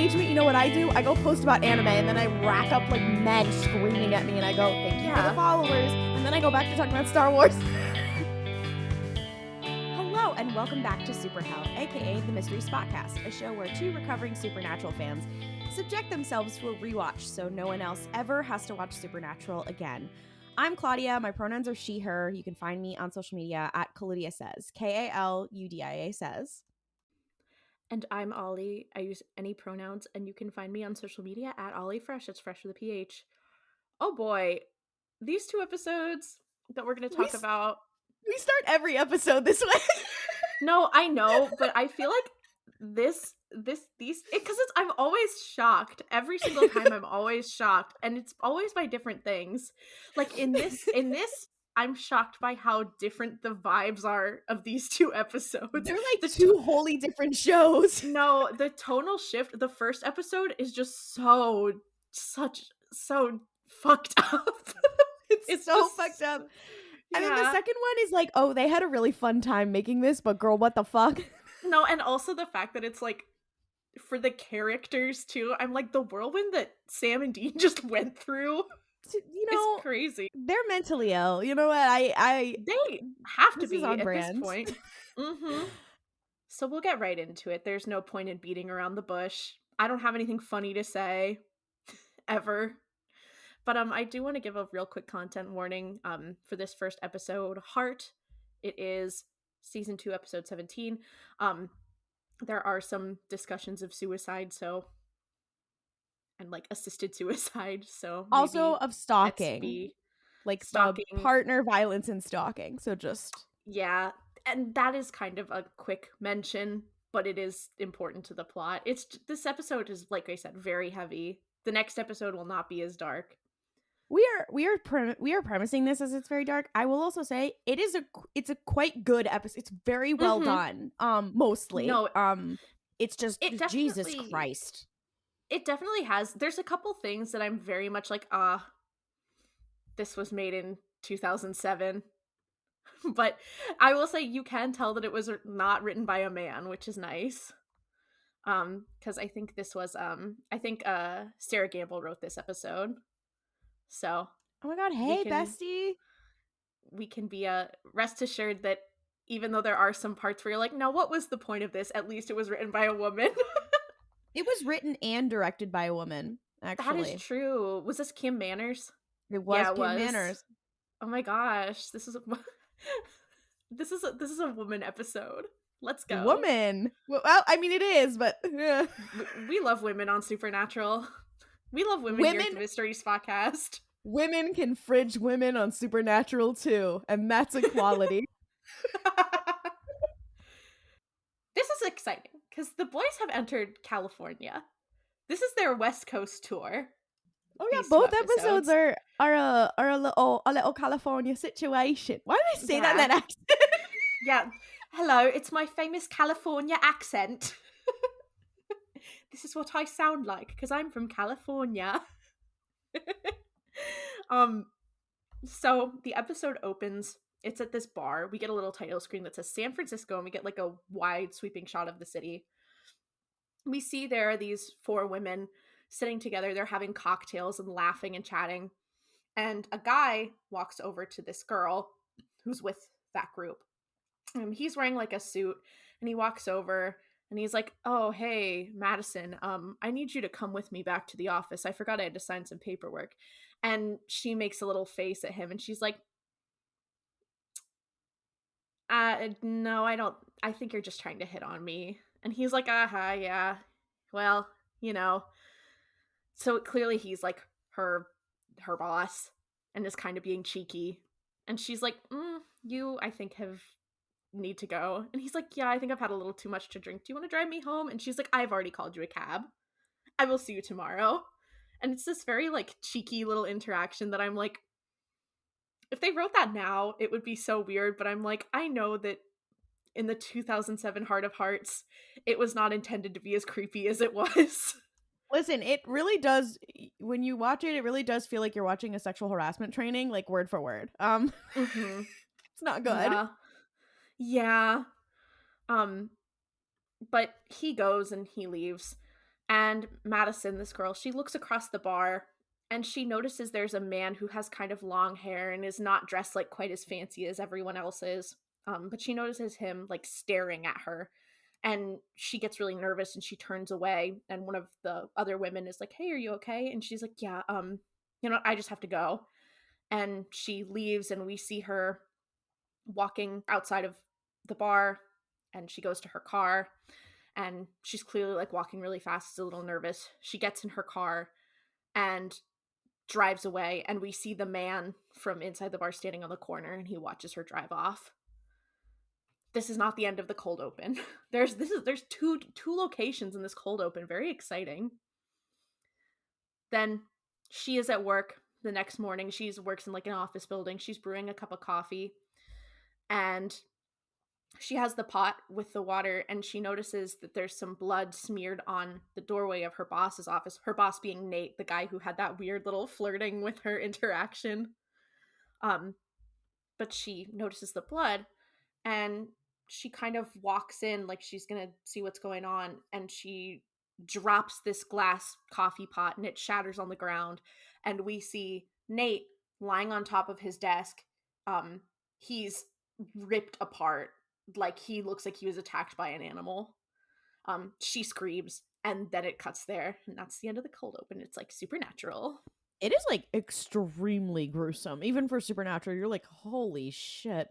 engagement, you know what I do? I go post about anime, and then I rack up like men screaming at me, and I go, thank you for the followers, and then I go back to talking about Star Wars. Hello, and welcome back to Super Hell, aka the Mystery Spotcast, a show where two recovering Supernatural fans subject themselves to a rewatch so no one else ever has to watch Supernatural again. I'm Klaudia. My pronouns are she, her. You can find me on social media at Klaudia Says, K-A-L-U-D-I-A Says. And I'm Ollie. I use any pronouns, and you can find me on social media at OllieFresh. It's fresh with a PH. Oh boy, these two episodes that we're going to talk about. We start every episode this way. No, I know, but I feel like I'm always shocked. Every single time I'm always shocked, and it's always by different things. Like in this, I'm shocked by how different the vibes are of these two episodes. They're like two wholly different shows. No, the tonal shift, the first episode is just so fucked up. It's so just fucked up. Yeah. And then the second one is like, oh, they had a really fun time making this, but girl, what the fuck? No, and also the fact that it's like, for the characters too, I'm like, the whirlwind that Sam and Dean just went through, it's crazy. They're mentally ill. You know what? They have to be on at brand. This point. Mm-hmm. So we'll get right into it. There's no point in beating around the bush. I don't have anything funny to say, ever. But I do want to give a real quick content warning for this first episode, Heart. It is season 2, episode 17. There are some discussions of suicide, and like assisted suicide, so also of stalking. Like stalking. Partner violence and stalking. So just and that is kind of a quick mention, but it is important to the plot. This episode is, like I said, very heavy. The next episode will not be as dark. We are premising this as it's very dark. I will also say it's a quite good episode. It's very well done. Mostly. No, it's just Jesus Christ. It definitely has. There's a couple things that I'm very much like, this was made in 2007. But I will say you can tell that it was not written by a man, which is nice. Because I think this was Sarah Gamble wrote this episode. So, oh my god, hey bestie. We can be rest assured that even though there are some parts where you're like, no, what was the point of this? At least it was written by a woman. It was written and directed by a woman, actually. That is true. Was this Kim Manners? It was Kim Manners. Oh my gosh, this is a woman episode. Let's go. Woman. Well, I mean it is, but we love women on Supernatural. We love women here at the Mystery Spotcast. Women can fridge women on Supernatural too, and that's equality. This is exciting because the boys have entered California. This is their West Coast tour. Oh yeah, both episodes are a little California situation. Why did I say that in that accent? Yeah. Hello, it's my famous California accent. This is what I sound like because I'm from California. So the episode opens. It's at this bar. We get a little title screen that says San Francisco, and we get like a wide sweeping shot of the city. We see there are these 4 women sitting together. They're having cocktails and laughing and chatting. And a guy walks over to this girl who's with that group. He's wearing like a suit, and he walks over and he's like, oh, hey, Madison, I need you to come with me back to the office. I forgot I had to sign some paperwork. And she makes a little face at him, and she's like, no, I don't. I think you're just trying to hit on me. And he's like, yeah. Well, you know. So clearly he's like her boss and is kind of being cheeky. And she's like, you, I think, need to go. And he's like, yeah, I think I've had a little too much to drink. Do you want to drive me home? And she's like, I've already called you a cab. I will see you tomorrow. And it's this very like cheeky little interaction that I'm like, if they wrote that now, it would be so weird. But I'm like, I know that in the 2007 Heart of Hearts, it was not intended to be as creepy as it was. Listen, it really does. When you watch it, it really does feel like you're watching a sexual harassment training, like word for word. It's not good. Yeah. But he goes and he leaves. And Madison, this girl, she looks across the bar and she notices there's a man who has kind of long hair and is not dressed like quite as fancy as everyone else is. But she notices him like staring at her, and she gets really nervous and she turns away. And one of the other women is like, "Hey, are you okay?" And she's like, "Yeah, I just have to go." And she leaves, and we see her walking outside of the bar, and she goes to her car, and she's clearly like walking really fast, is a little nervous. She gets in her car and drives away, and we see the man from inside the bar standing on the corner, and he watches her drive off. This is not the end of the cold open. There's two locations in this cold open. Very exciting. Then she is at work the next morning. She works in like an office building. She's brewing a cup of coffee, and she has the pot with the water, and she notices that there's some blood smeared on the doorway of her boss's office. Her boss being Nate, the guy who had that weird little flirting with her interaction. But she notices the blood, and she kind of walks in like she's gonna see what's going on, and she drops this glass coffee pot and it shatters on the ground, and we see Nate lying on top of his desk. He's ripped apart, like he looks like he was attacked by an animal. She screams, and then it cuts there, and that's the end of the cold open. It's like Supernatural. It is like extremely gruesome. Even for Supernatural, you're like, holy shit.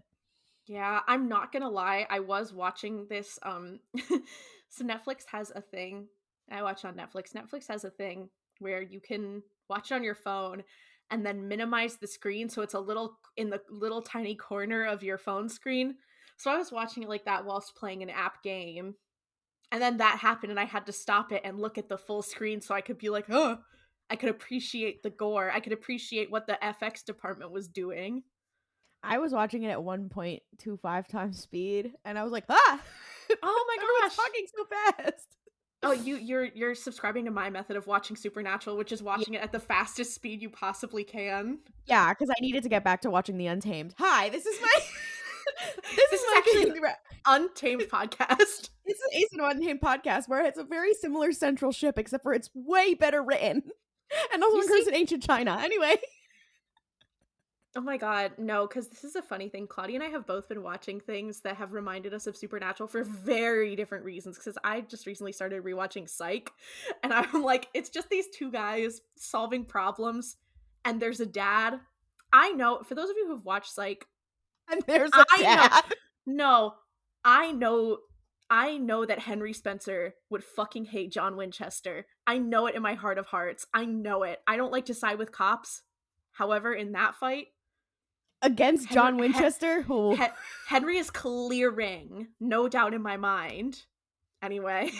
Yeah, I'm not gonna lie. I was watching this. So Netflix has a thing. I watch on Netflix. Netflix has a thing where you can watch on your phone and then minimize the screen so it's a little in the little tiny corner of your phone screen. So I was watching it like that whilst playing an app game. And then that happened and I had to stop it and look at the full screen so I could be like, oh, I could appreciate the gore. I could appreciate what the FX department was doing. I was watching it at 1.25 times speed, and I was like, ah! Oh my Everyone's gosh. talking so fast. Oh, you're subscribing to my method of watching Supernatural, which is watching it at the fastest speed you possibly can. Yeah, because I needed to get back to watching the Untamed. Hi, this is my This is actually an Untamed podcast. It's an Ace and Untamed podcast where it's a very similar central ship, except for it's way better written. And also occurs in ancient China. Anyway. Oh my god, no, because this is a funny thing. Claudia and I have both been watching things that have reminded us of Supernatural for very different reasons. Because I just recently started rewatching Psych, and I'm like, it's just these two guys solving problems, and there's a dad. I know, for those of you who've watched Psych, and there's a dad. I know that Henry Spencer would fucking hate John Winchester. I know it in my heart of hearts. I know it. I don't like to side with cops. However, in that fight, against John Winchester, Henry is clearing, no doubt in my mind. Anyway,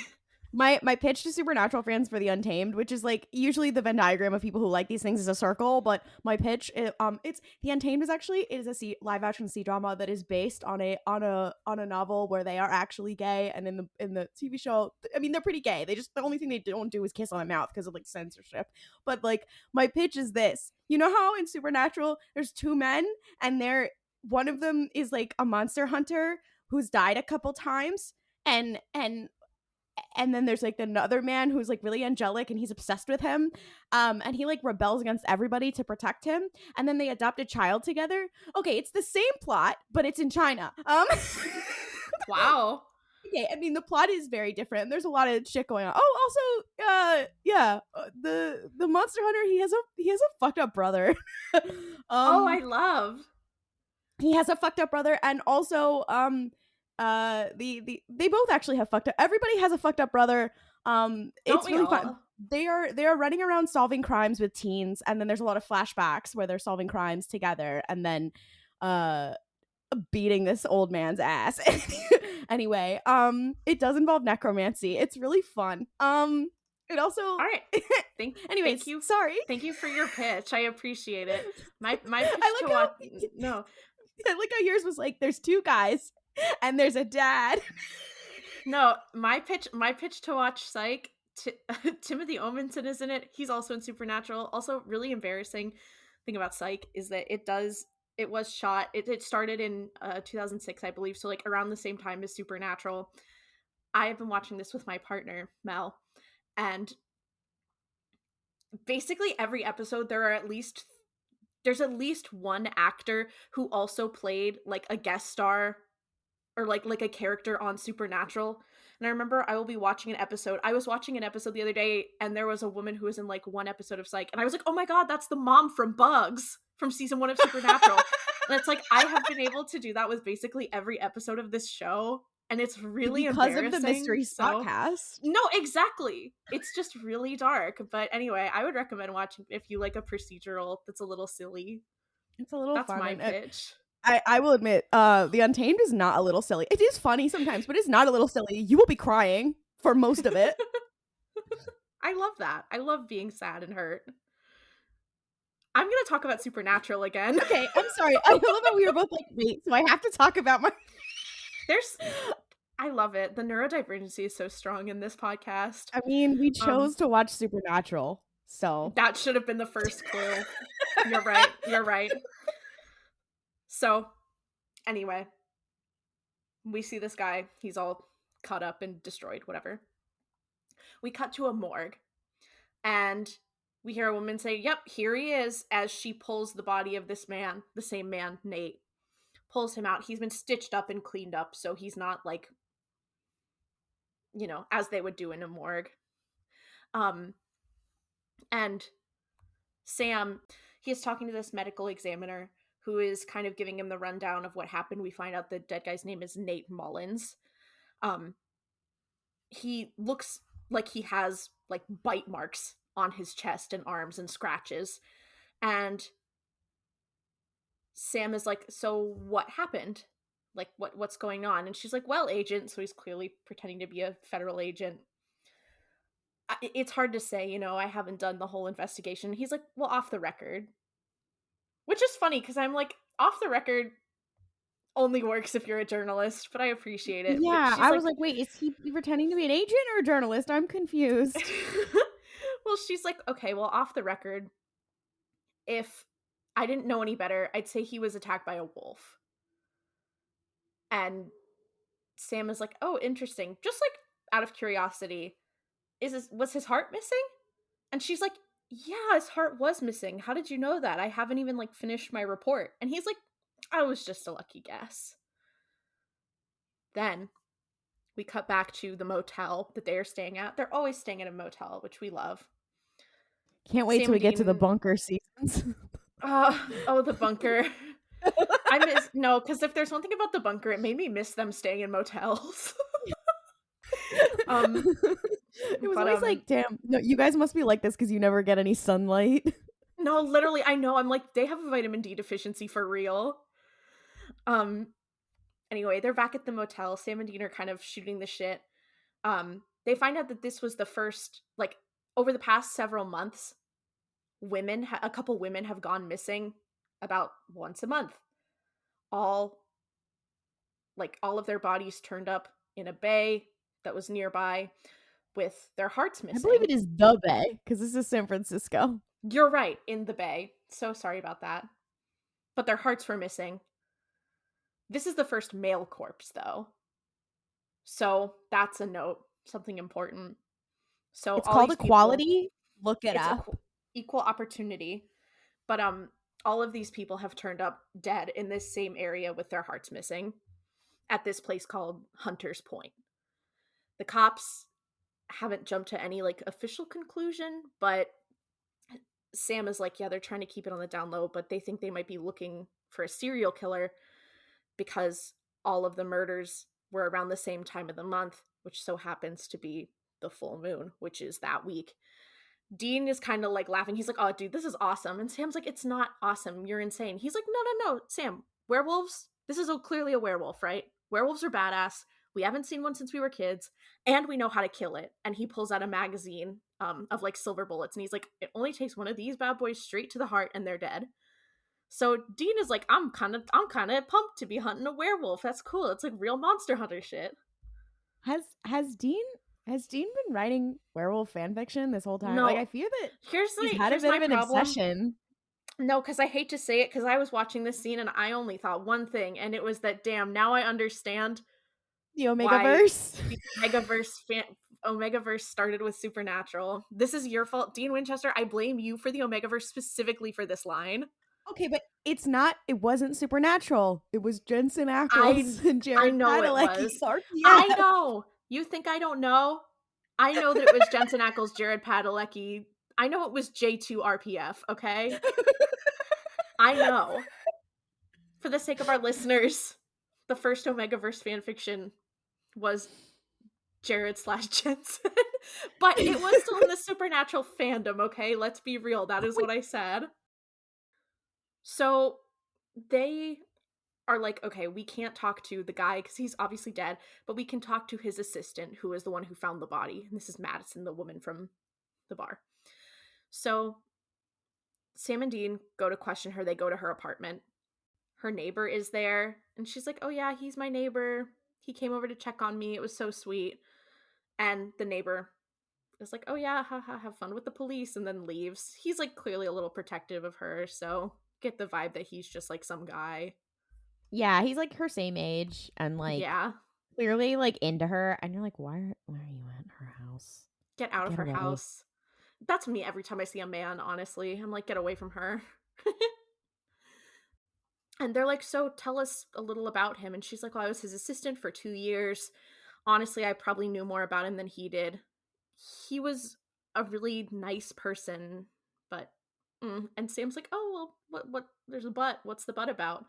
my pitch to Supernatural fans for the Untamed, which is like usually the Venn diagram of people who like these things is a circle, but my pitch, it's the Untamed is a live action C drama that is based on a novel where they are actually gay, and in the TV show, I mean, they're pretty gay. They just, the only thing they don't do is kiss on the mouth because of like censorship. But like, my pitch is this: you know how in Supernatural there's two men, and one of them is like a monster hunter who's died a couple times, and then there's like another man who's like really angelic and he's obsessed with him, and he like rebels against everybody to protect him, and then they adopt a child together. Okay, it's the same plot, but it's in China. Wow. Okay, I mean, the plot is very different. There's a lot of shit going on. Oh, also, the monster hunter, he has a fucked up brother. I love. He has a fucked up brother, and also they both actually have fucked up. Everybody has a fucked up brother. It's really fun. They are running around solving crimes with teens, and then there's a lot of flashbacks where they're solving crimes together, and then beating this old man's ass. Anyway, it does involve necromancy. It's really fun. It also, all right. Anyways, thank you. Sorry. Thank you for your pitch. I appreciate it. My pitch I like how, no. I like how yours was like, there's two guys and there's a dad. No, my pitch to watch Psych. Timothy Omenson is in it. He's also in Supernatural. Also, really embarrassing thing about Psych is that it was shot. It started in 2006, I believe. So like around the same time as Supernatural. I have been watching this with my partner Mel, And basically every episode there's at least one actor who also played like a guest star or like a character on Supernatural. And I remember I was watching an episode the other day, and there was a woman who was in like one episode of Psych, and I was like, oh my god, that's the mom from Bugs from season 1 of Supernatural. And it's like, I have been able to do that with basically every episode of this show, and it's really because embarrassing. of the mystery podcast. No, exactly. It's just really dark. But anyway, I would recommend watching if you like a procedural that's a little silly. It's a little That's fun. my pitch. I will admit, the Untamed is not a little silly. It is funny sometimes, but it's not a little silly. You will be crying for most of it. I love that. I love being sad and hurt. I'm going to talk about Supernatural again. Okay, I'm sorry. I love that we were both like, wait, so I have to talk about my... I love it. The neurodivergency is so strong in this podcast. I mean, we chose to watch Supernatural, so... That should have been the first clue. You're right. So, anyway, we see this guy. He's all cut up and destroyed, whatever. We cut to a morgue, and we hear a woman say, yep, here he is, as she pulls the body of this man, the same man, Nate, pulls him out. He's been stitched up and cleaned up, so he's not like, as they would do in a morgue. And Sam, he is talking to this medical examiner who is kind of giving him the rundown of what happened. We find out the dead guy's name is Nate Mullins. He looks like he has like bite marks on his chest and arms and scratches. And Sam is like, so what happened? Like, what's going on? And she's like, well, agent. So he's clearly pretending to be a federal agent. It's hard to say, I haven't done the whole investigation. He's like, well, off the record. Which is funny, because I'm like, off the record only works if you're a journalist, but I appreciate it. Yeah, I was like, wait, is he pretending to be an agent or a journalist? I'm confused. Well, she's like, okay, well, off the record, if I didn't know any better, I'd say he was attacked by a wolf. And Sam is like, oh, interesting. Just like out of curiosity, was his heart missing? And she's like, yeah, his heart was missing. How did you know that? I haven't even like finished my report. And he's like, I was just a lucky guess. Then we cut back to the motel that they are staying at. They're always staying at a motel, which we love. Can't wait till we get to the bunker seasons. Oh, the bunker. No, because if there's one thing about the bunker, it made me miss them staying in motels. It was always like, damn, no, you guys must be like this because you never get any sunlight. No, literally, I know. I'm like, they have a vitamin D deficiency for real. Anyway, they're back at the motel. Sam and Dean are kind of shooting the shit. They find out that this was the first, like, over the past several months, a couple women have gone missing about once a month. All of their bodies turned up in a bay that was nearby with their hearts missing. I believe it is the Bay, because this is San Francisco. You're right, in the Bay. So sorry about that. But their hearts were missing. This is the first male corpse, though. So that's a note, something important. So it's called equality. Look it up. Equal opportunity. But all of these people have turned up dead in this same area with their hearts missing at this place called Hunter's Point. The cops haven't jumped to any like official conclusion, but Sam is like, yeah, they're trying to keep it on the down low, but they think they might be looking for a serial killer because all of the murders were around the same time of the month, which so happens to be the full moon, which is that week. Dean is kind of like laughing. He's like, oh, dude, this is awesome. And Sam's like, it's not awesome. You're insane. He's like, no, Sam, werewolves? This is clearly a werewolf, right? Werewolves are badass. We haven't seen one since we were kids, and we know how to kill it. And he pulls out a magazine of like silver bullets, and he's like, it only takes one of these bad boys straight to the heart, and they're dead. So Dean is like, I'm kind of pumped to be hunting a werewolf. That's cool. It's like real Monster Hunter shit. Has Dean been writing werewolf fanfiction this whole time? No. Like, I feel that he's had a bit of an obsession. No, because I hate to say it, because I was watching this scene and I only thought one thing, and it was that, damn, now I understand the Omegaverse. The Omegaverse Omegaverse started with Supernatural. This is your fault, Dean Winchester. I blame you for the Omegaverse specifically for this line. Okay, but it wasn't Supernatural. It was Jensen I Ackles and I Jared know it Padalecki's was. RPF. I know. You think I don't know? I know that it was Jensen Ackles, Jared Padalecki. I know it was J2 RPF, okay? I know. For the sake of our listeners, the first Omegaverse fanfiction was Jared/Jensen. But it was still in the Supernatural fandom, okay? Let's be real. That is what I said. So they are like, okay, we can't talk to the guy because he's obviously dead, but we can talk to his assistant, who is the one who found the body. And this is Madison, the woman from the bar. So Sam and Dean go to question her. They go to her apartment. Her neighbor is there, and she's like, oh yeah, he's my neighbor. He came over to check on me. It was so sweet. And the neighbor is like, oh yeah, haha, have fun with the police, and then leaves. He's like clearly a little protective of her, so get the vibe that he's just like some guy. Yeah, he's like her same age and like Yeah. clearly like into her, and you're like, why are you at her house? Get out of Get her away. house. That's me every time I see a man, honestly. I'm like, get away from her. And they're like, so tell us a little about him. And she's like, well, I was his assistant for 2 years. Honestly, I probably knew more about him than he did. He was a really nice person, but and Sam's like, oh, well, what there's a but. What's the but about?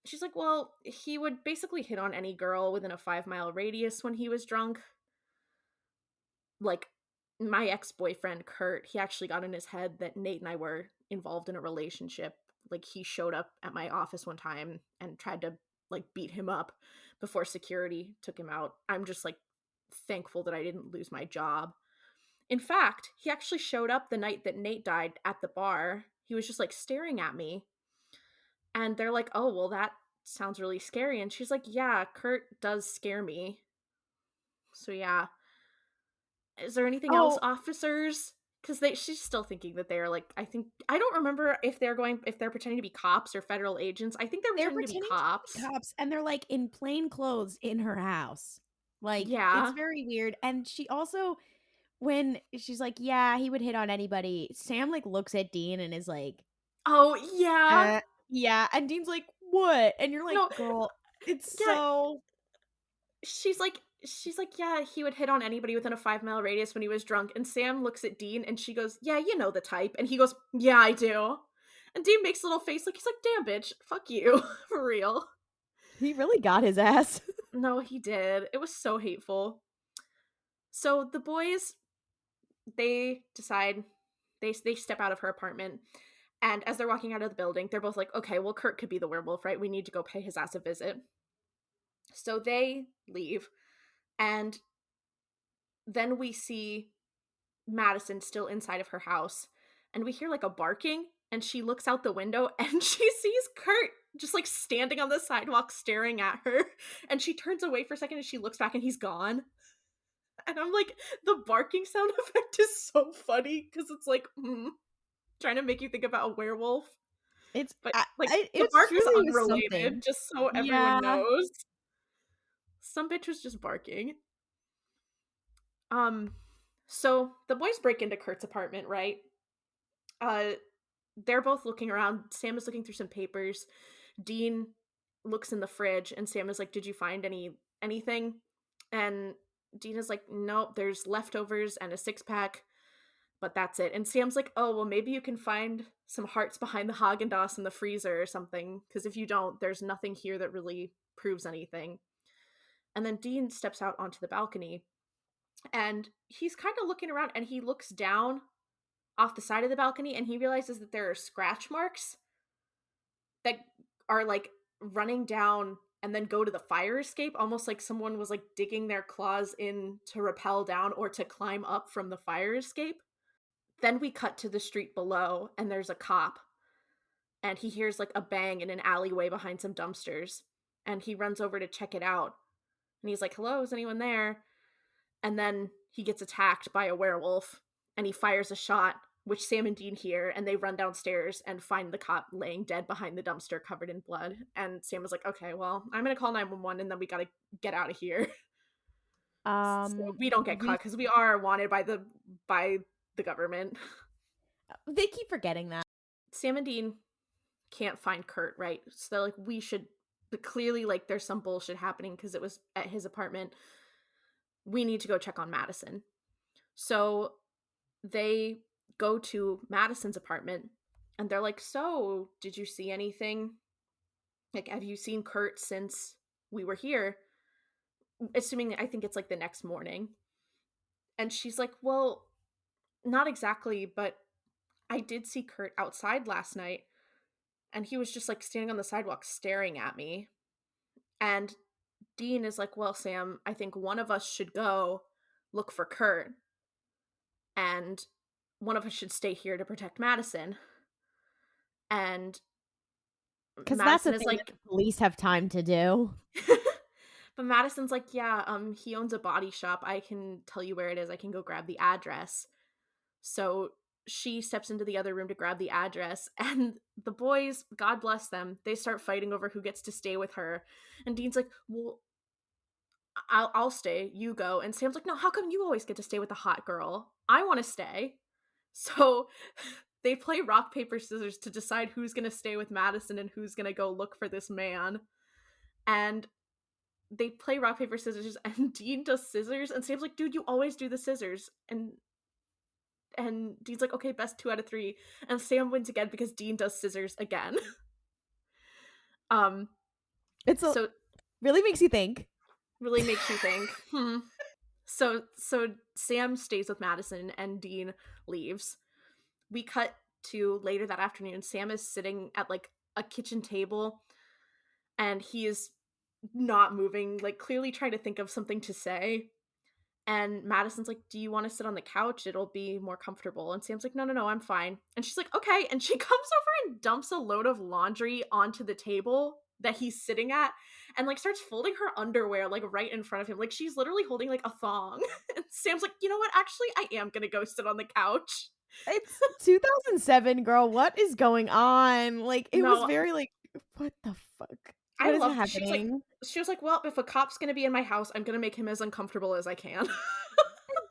She's like, well, he would basically hit on any girl within a 5-mile radius when he was drunk. Like, my ex-boyfriend, Kurt, he actually got in his head that Nate and I were involved in a relationship. Like, he showed up at my office one time and tried to, like, beat him up before security took him out. I'm just, like, thankful that I didn't lose my job. In fact, he actually showed up the night that Nate died at the bar. He was just, like, staring at me. And they're like, oh, well, that sounds really scary. And she's like, yeah, Kurt does scare me. So, yeah. Is there anything else, officers? Because she's still thinking that they're like, I don't remember if they're pretending to be cops or federal agents. I think they're pretending to be cops. And they're like in plain clothes in her house. Like, yeah, it's very weird. And she also, when she's like, yeah, he would hit on anybody, Sam like looks at Dean and is like, oh yeah, yeah. And Dean's like, what? And you're like, no, girl, it's yeah. so. She's like, yeah, he would hit on anybody within a 5-mile radius when he was drunk. And Sam looks at Dean and she goes, yeah, you know the type. And he goes, yeah, I do. And Dean makes a little face like, he's like, damn, bitch, fuck you. For real. He really got his ass. No, he did. It was so hateful. So the boys, they decide, they step out of her apartment. And as they're walking out of the building, they're both like, okay, well, Kurt could be the werewolf, right? We need to go pay his ass a visit. So they leave. And then we see Madison still inside of her house. And we hear like a barking. And she looks out the window and she sees Kurt just like standing on the sidewalk staring at her. And she turns away for a second and she looks back and he's gone. And I'm like, the barking sound effect is so funny because it's like, trying to make you think about a werewolf. It's but the bark is unrelated, just so everyone knows. Some bitch was just barking. So the boys break into Kurt's apartment, right? They're both looking around. Sam is looking through some papers. Dean looks in the fridge and Sam is like, did you find anything? And Dean is like, nope, there's leftovers and a 6-pack, but that's it. And Sam's like, oh, well, maybe you can find some hearts behind the Haagen-Dazs in the freezer or something, because if you don't, there's nothing here that really proves anything. And then Dean steps out onto the balcony and he's kind of looking around and he looks down off the side of the balcony and he realizes that there are scratch marks that are like running down and then go to the fire escape, almost like someone was like digging their claws in to rappel down or to climb up from the fire escape. Then we cut to the street below and there's a cop and he hears like a bang in an alleyway behind some dumpsters and he runs over to check it out and he's like, hello, is anyone there? And then he gets attacked by a werewolf and he fires a shot, which Sam and Dean hear, and they run downstairs and find the cop laying dead behind the dumpster covered in blood. And Sam was like, okay, well, I'm gonna call 911 and then we gotta get out of here. So we don't get caught because we are wanted by the government. They keep forgetting that. Sam and Dean can't find Kurt, right? So they're like, we should, but clearly, like, there's some bullshit happening because it was at his apartment. We need to go check on Madison. So they go to Madison's apartment and they're like, so did you see anything? Like, have you seen Kurt since we were here? Assuming, I think it's like the next morning. And she's like, well, not exactly, but I did see Kurt outside last night. And he was just like standing on the sidewalk staring at me. And Dean is like, well, Sam, I think one of us should go look for Kurt. And one of us should stay here to protect Madison. And because that's the thing like, that the police have time to do. But Madison's like, yeah, he owns a body shop. I can tell you where it is. I can go grab the address. So she steps into the other room to grab the address, and the boys, God bless them, they start fighting over who gets to stay with her. And Dean's like, well, I'll stay. You go. And Sam's like, no, how come you always get to stay with the hot girl? I want to stay. So they play rock, paper, scissors to decide who's going to stay with Madison and who's going to go look for this man. And they play rock, paper, scissors, and Dean does scissors, and Sam's like, dude, you always do the scissors. And Dean's like, okay, best 2 out of 3. And Sam wins again because Dean does scissors again. So really makes you think. Really makes you think. So Sam stays with Madison and Dean leaves. We cut to later that afternoon. Sam is sitting at like a kitchen table and he is not moving, like clearly trying to think of something to say. And Madison's like, do you want to sit on the couch? It'll be more comfortable. And Sam's like, no, I'm fine. And she's like, okay. And she comes over and dumps a load of laundry onto the table that he's sitting at and like starts folding her underwear like right in front of him. Like she's literally holding like a thong. And Sam's like, you know what? Actually, I am going to go sit on the couch. It's 2007, girl. What is going on? Like, it was very like, what the fuck? What is happening? She was like, well, if a cop's going to be in my house, I'm going to make him as uncomfortable as I can.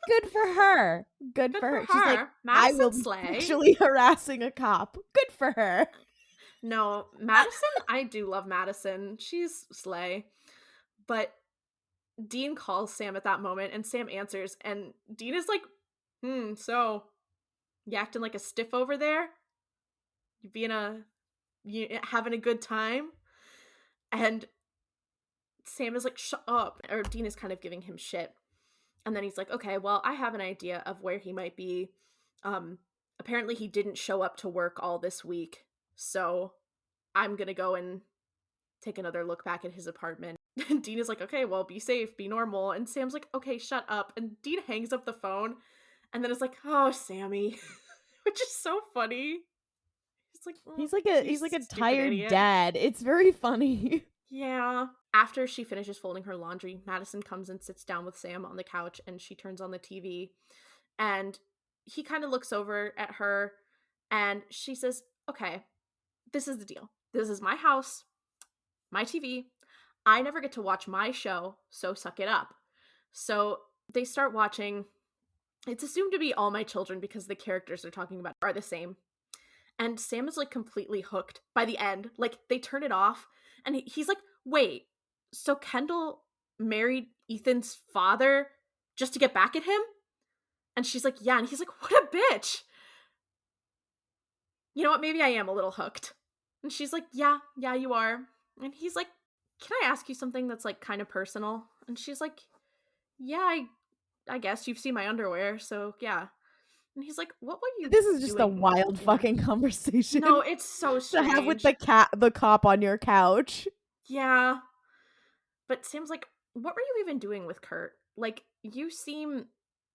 Good for her. Good for her. She's like, Madison I will be actually harassing a cop. Good for her. No, Madison, I do love Madison. She's slay. But Dean calls Sam at that moment, and Sam answers, and Dean is like, so, you acting like a stiff over there? You having a good time? And Sam is like, shut up. Or Dean is kind of giving him shit. And then he's like, okay, well, I have an idea of where he might be. Apparently he didn't show up to work all this week. So I'm going to go and take another look back at his apartment. And Dean is like, okay, well, be safe, be normal. And Sam's like, okay, shut up. And Dean hangs up the phone. And then it's like, oh, Sammy. Which is so funny. He's like a tired idiot. Dad. It's very funny. Yeah. After she finishes folding her laundry, Madison comes and sits down with Sam on the couch and she turns on the TV. And he kind of looks over at her and she says, okay, this is the deal. This is my house, my TV. I never get to watch my show, so suck it up. So they start watching. It's assumed to be All My Children because the characters they're talking about are the same. And Sam is like completely hooked by the end. Like they turn it off and he's like, wait, so Kendall married Ethan's father just to get back at him? And she's like, yeah. And he's like, what a bitch. You know what? Maybe I am a little hooked. And she's like, yeah, you are. And he's like, can I ask you something that's like kind of personal? And she's like, yeah, I guess you've seen my underwear. So yeah. And he's like, what were you This is just a wild fucking conversation. No, it's so strange. To have with the cop on your couch. Yeah. But Sam's like, what were you even doing with Kurt? Like, you seem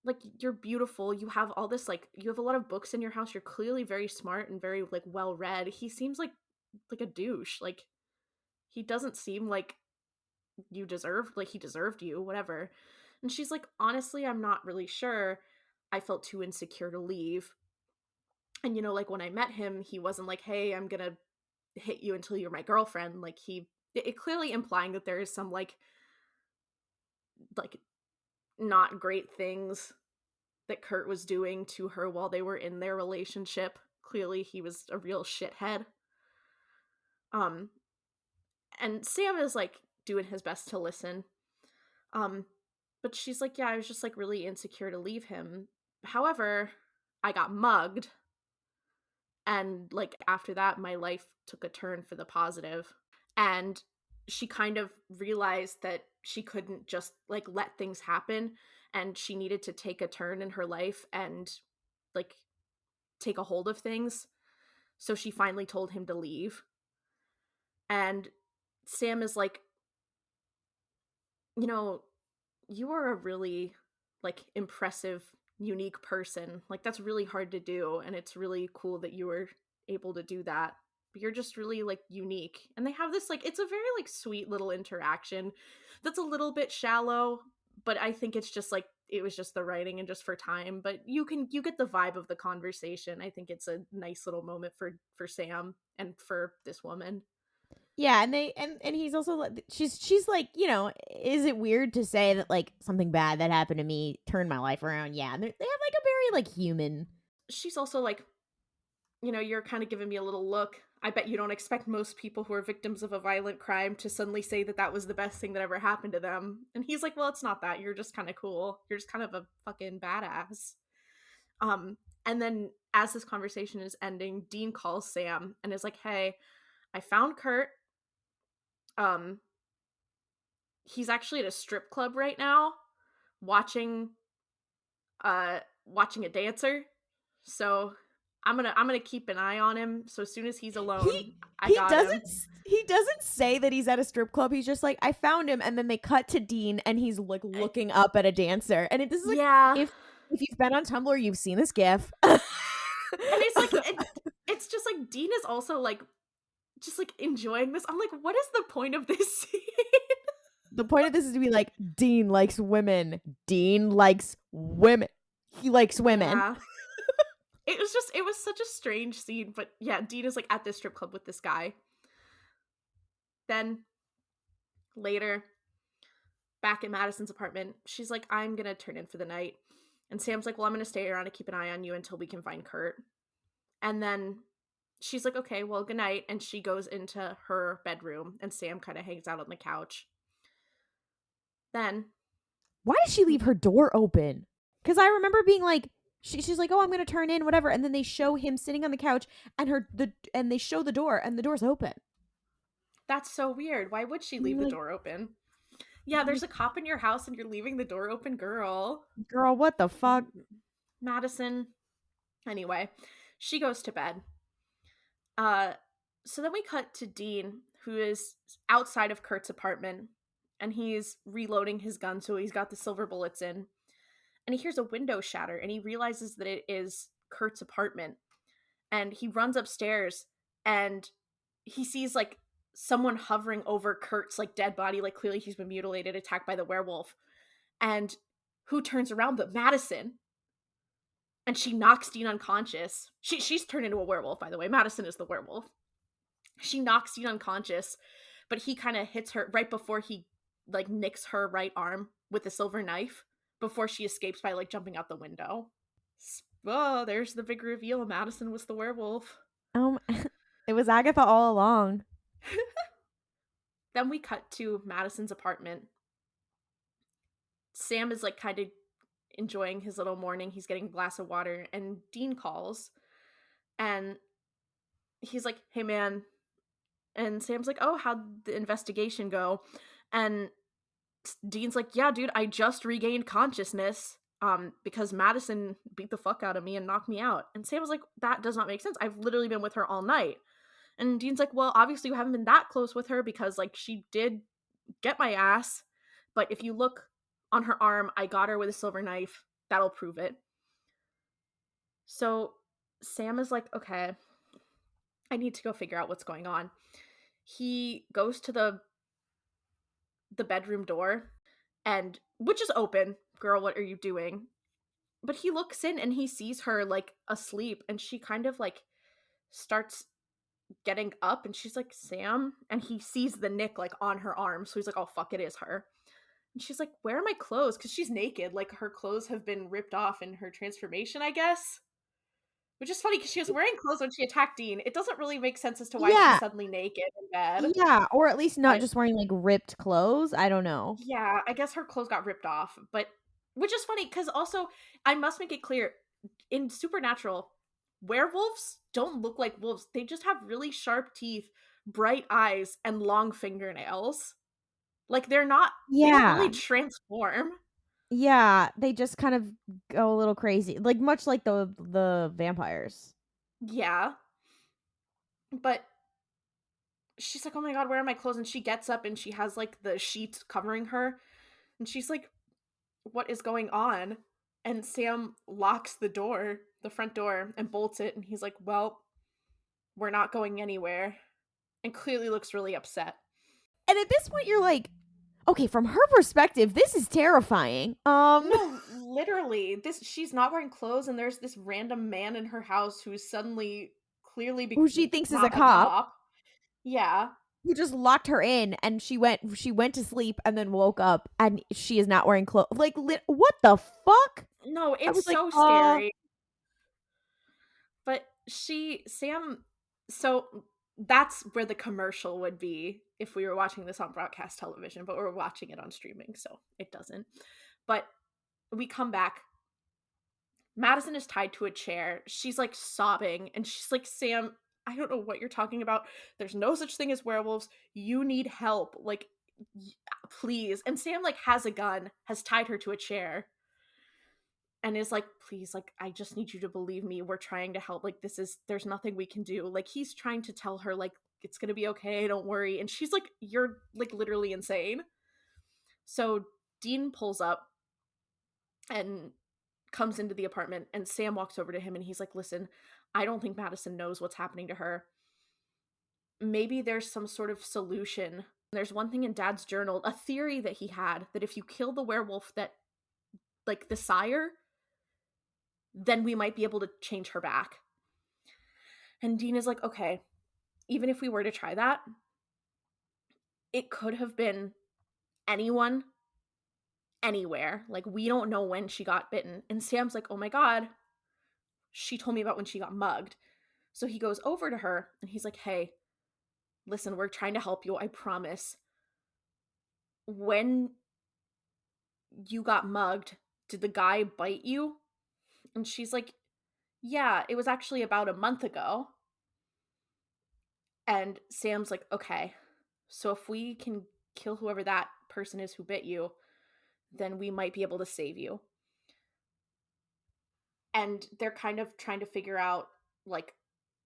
like you're beautiful. You have all this, like, you have a lot of books in your house. You're clearly very smart and very, like, well-read. He seems like a douche. Like, he doesn't seem like he deserved you, whatever. And she's like, honestly, I'm not really sure. I felt too insecure to leave. And, you know, like when I met him, he wasn't like, hey, I'm gonna hit you until you're my girlfriend. Like it clearly implying that there is some like not great things that Kurt was doing to her while they were in their relationship. Clearly he was a real shithead. And Sam is like doing his best to listen. But she's like, yeah, I was just like really insecure to leave him. However, I got mugged. And like after that, my life took a turn for the positive. And she kind of realized that she couldn't just like let things happen, and she needed to take a turn in her life and like take a hold of things. So she finally told him to leave. And Sam is like, you know, you are a really like impressive, unique person. Like that's really hard to do, and it's really cool that you were able to do that. But you're just really like unique. And they have this like, it's a very like sweet little interaction that's a little bit shallow, but I think it's just like it was just the writing and just for time. But you get the vibe of the conversation. I think it's a nice little moment for Sam and for this woman. Yeah, and he's also like, she's like, you know, is it weird to say that like something bad that happened to me turned my life around? Yeah, and they have like a very like human. She's also like, you know, you're kind of giving me a little look. I bet you don't expect most people who are victims of a violent crime to suddenly say that that was the best thing that ever happened to them. And he's like, well, it's not that. You're just kind of cool. You're just kind of a fucking badass. And then as this conversation is ending, Dean calls Sam and is like, hey, I found Kurt. He's actually at a strip club right now watching watching a dancer. So I'm gonna keep an eye on him. So as soon as he's alone, I He got doesn't him. he doesn't say that he's at a strip club. He's just like, I found him, and then they cut to Dean and he's like looking up at a dancer. And this is like, Yeah, if you've been on Tumblr, you've seen this gif. and it's like it's just like Dean is also like just like enjoying this. I'm like, what is the point of this scene? The point of this is to be like, Dean likes women. Dean likes women. He likes women. Yeah. It was such a strange scene, but yeah, Dean is like at this strip club with this guy. Then later, back at Madison's apartment, she's like, I'm gonna turn in for the night. And Sam's like, well, I'm gonna stay around to keep an eye on you until we can find Kurt. And then she's like, okay, well, good night. And she goes into her bedroom, and Sam kind of hangs out on the couch. Then, why does she leave her door open? Because I remember being like, she's like, oh, I'm gonna turn in, whatever. And then they show him sitting on the couch, and and they show the door, and the door's open. that's so weird. Why would she leave the door open? Yeah, there's a cop in your house and you're leaving the door open, girl. Girl, what the fuck? Madison. Anyway, she goes to bed. So then we cut to Dean, who is outside of Kurt's apartment, and he's reloading his gun, so he's got the silver bullets in. And he hears a window shatter, and he realizes that it is Kurt's apartment. And he runs upstairs, and he sees like someone hovering over Kurt's like dead body, like clearly he's been mutilated, attacked by the werewolf. And who turns around but Madison? And she knocks Dean unconscious. She's turned into a werewolf, by the way. Madison is the werewolf. She knocks Dean unconscious, but he kind of hits her right before he like nicks her right arm with a silver knife before she escapes by like jumping out the window. Oh, there's the big reveal. Madison was the werewolf. It was Agatha all along. Then we cut to Madison's apartment. Sam is like kind of enjoying his little morning. He's getting a glass of water, and Dean calls, and he's like, hey man. And Sam's like, oh, how'd the investigation go? And Dean's like, yeah, dude, I just regained consciousness because Madison beat the fuck out of me and knocked me out. And Sam's like, that does not make sense. I've literally been with her all night. And Dean's like, well, obviously you haven't been that close with her because like she did get my ass, but if you look on her arm, I got her with a silver knife. That'll prove it. So Sam is like, okay, I need to go figure out what's going on. He goes to the bedroom door, and which is open. Girl, what are you doing? But he looks in and he sees her like asleep, and she kind of like starts getting up, and she's like, Sam, and he sees the nick like on her arm, so he's like, oh fuck, it is her. And she's like, where are my clothes? Because she's naked. Like, her clothes have been ripped off in her transformation, I guess. Which is funny because she was wearing clothes when she attacked Dean. It doesn't really make sense as to why she's Yeah. suddenly naked in bed. Yeah, or at least not But just wearing, like, ripped clothes. I don't know. yeah, I guess her clothes got ripped off. But which is funny because also, I must make it clear, in Supernatural, werewolves don't look like wolves. They just have really sharp teeth, bright eyes, and long fingernails. Like, they don't Yeah. really transform. Yeah, they just kind of go a little crazy, like, much like the vampires. Yeah. But she's like, oh my God, where are my clothes? And she gets up and she has like the sheet covering her. And she's like, what is going on? And Sam locks the door, the front door, and bolts it. And he's like, well, we're not going anywhere. And clearly looks really upset. And at this point, you're like, okay, from her perspective, this is terrifying. No, literally, she's not wearing clothes, and there's this random man in her house who's suddenly clearly Who she thinks is a not a cop, cop. Yeah. who just locked her in, and she went to sleep and then woke up, and she is not wearing clothes. Like, what the fuck? No, I it's was like, so scary. But Sam, so that's where the commercial would be if we were watching this on broadcast television, but we're watching it on streaming, so it doesn't. But we come back. Madison is tied to a chair. She's like sobbing, and she's like, Sam, I don't know what you're talking about. There's no such thing as werewolves. You need help. Like, please. And Sam, like, has a gun, has tied her to a chair, and is like, please, like, I just need you to believe me. We're trying to help. Like, there's nothing we can do. Like, he's trying to tell her, like, it's gonna be okay, don't worry. And she's like, you're like literally insane. So Dean pulls up and comes into the apartment, and Sam walks over to him and he's like, listen, I don't think Madison knows what's happening to her. Maybe there's some sort of solution. There's one thing in Dad's journal, a theory that he had, that if you kill the werewolf that, like, the sire, then we might be able to change her back. And Dean is like, okay, even if we were to try that, it could have been anyone, anywhere. Like, we don't know when she got bitten. And Sam's like, oh my God, she told me about when she got mugged. So he goes over to her and he's like, hey, listen, we're trying to help you, I promise. When you got mugged, did the guy bite you? And she's like, yeah, it was actually about a month ago. And Sam's like, okay, so if we can kill whoever that person is who bit you, then we might be able to save you. And they're kind of trying to figure out, like,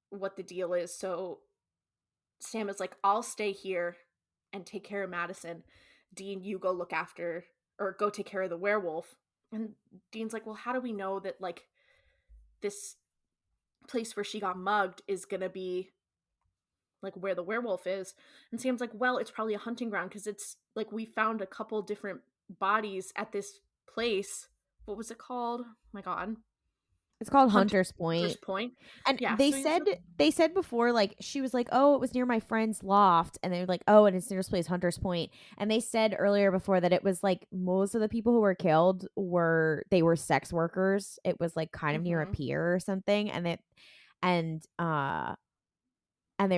what the deal is. So Sam is like, I'll stay here and take care of Madison. Dean, you go look after, or go take care of the werewolf. And Dean's like, well, how do we know that, like, this place where she got mugged is gonna be, like, where the werewolf is? And Sam's like, well, it's probably a hunting ground, because it's, like, we found a couple different bodies at this place. What was it called? Oh my God. It's called Hunter's Hunter's Point. Point. And Yeah, they so said before, like, she was like, oh, it was near my friend's loft, and they were like, oh, and it's near this place, Hunter's Point. And they said earlier before that it was like most of the people who were killed were sex workers. It was like kind of near a pier or something, and they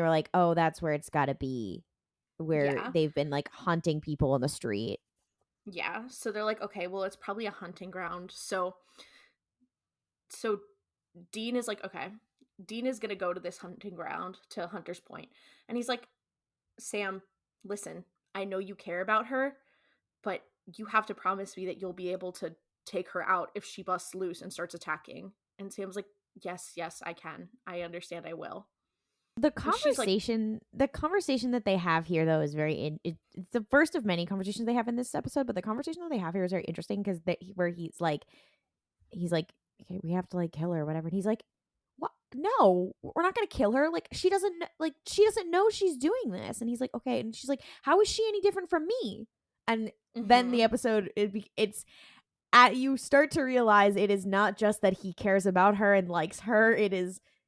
were like, oh, that's where it's got to be, where yeah. they've been like hunting people in the street. Yeah, so they're like, okay, well, it's probably a hunting ground. So Dean is like, okay, Dean is gonna go to this hunting ground, to Hunter's Point, and he's like, Sam, listen, I know you care about her, but you have to promise me that you'll be able to take her out if she busts loose and starts attacking. And Sam's like, yes, I can. I understand, I will. The And she's like, conversation that they have here, though, is it's the first of many conversations they have in this episode. But the conversation that they have here is very interesting, because where he's like, okay, we have to, like, kill her or whatever. And he's like, what? No, we're not gonna kill her. Like, she doesn't know she's doing this. And he's like, okay. And she's like, how is she any different from me? And then the episode, you start to realize it is not just that he cares about her and likes her.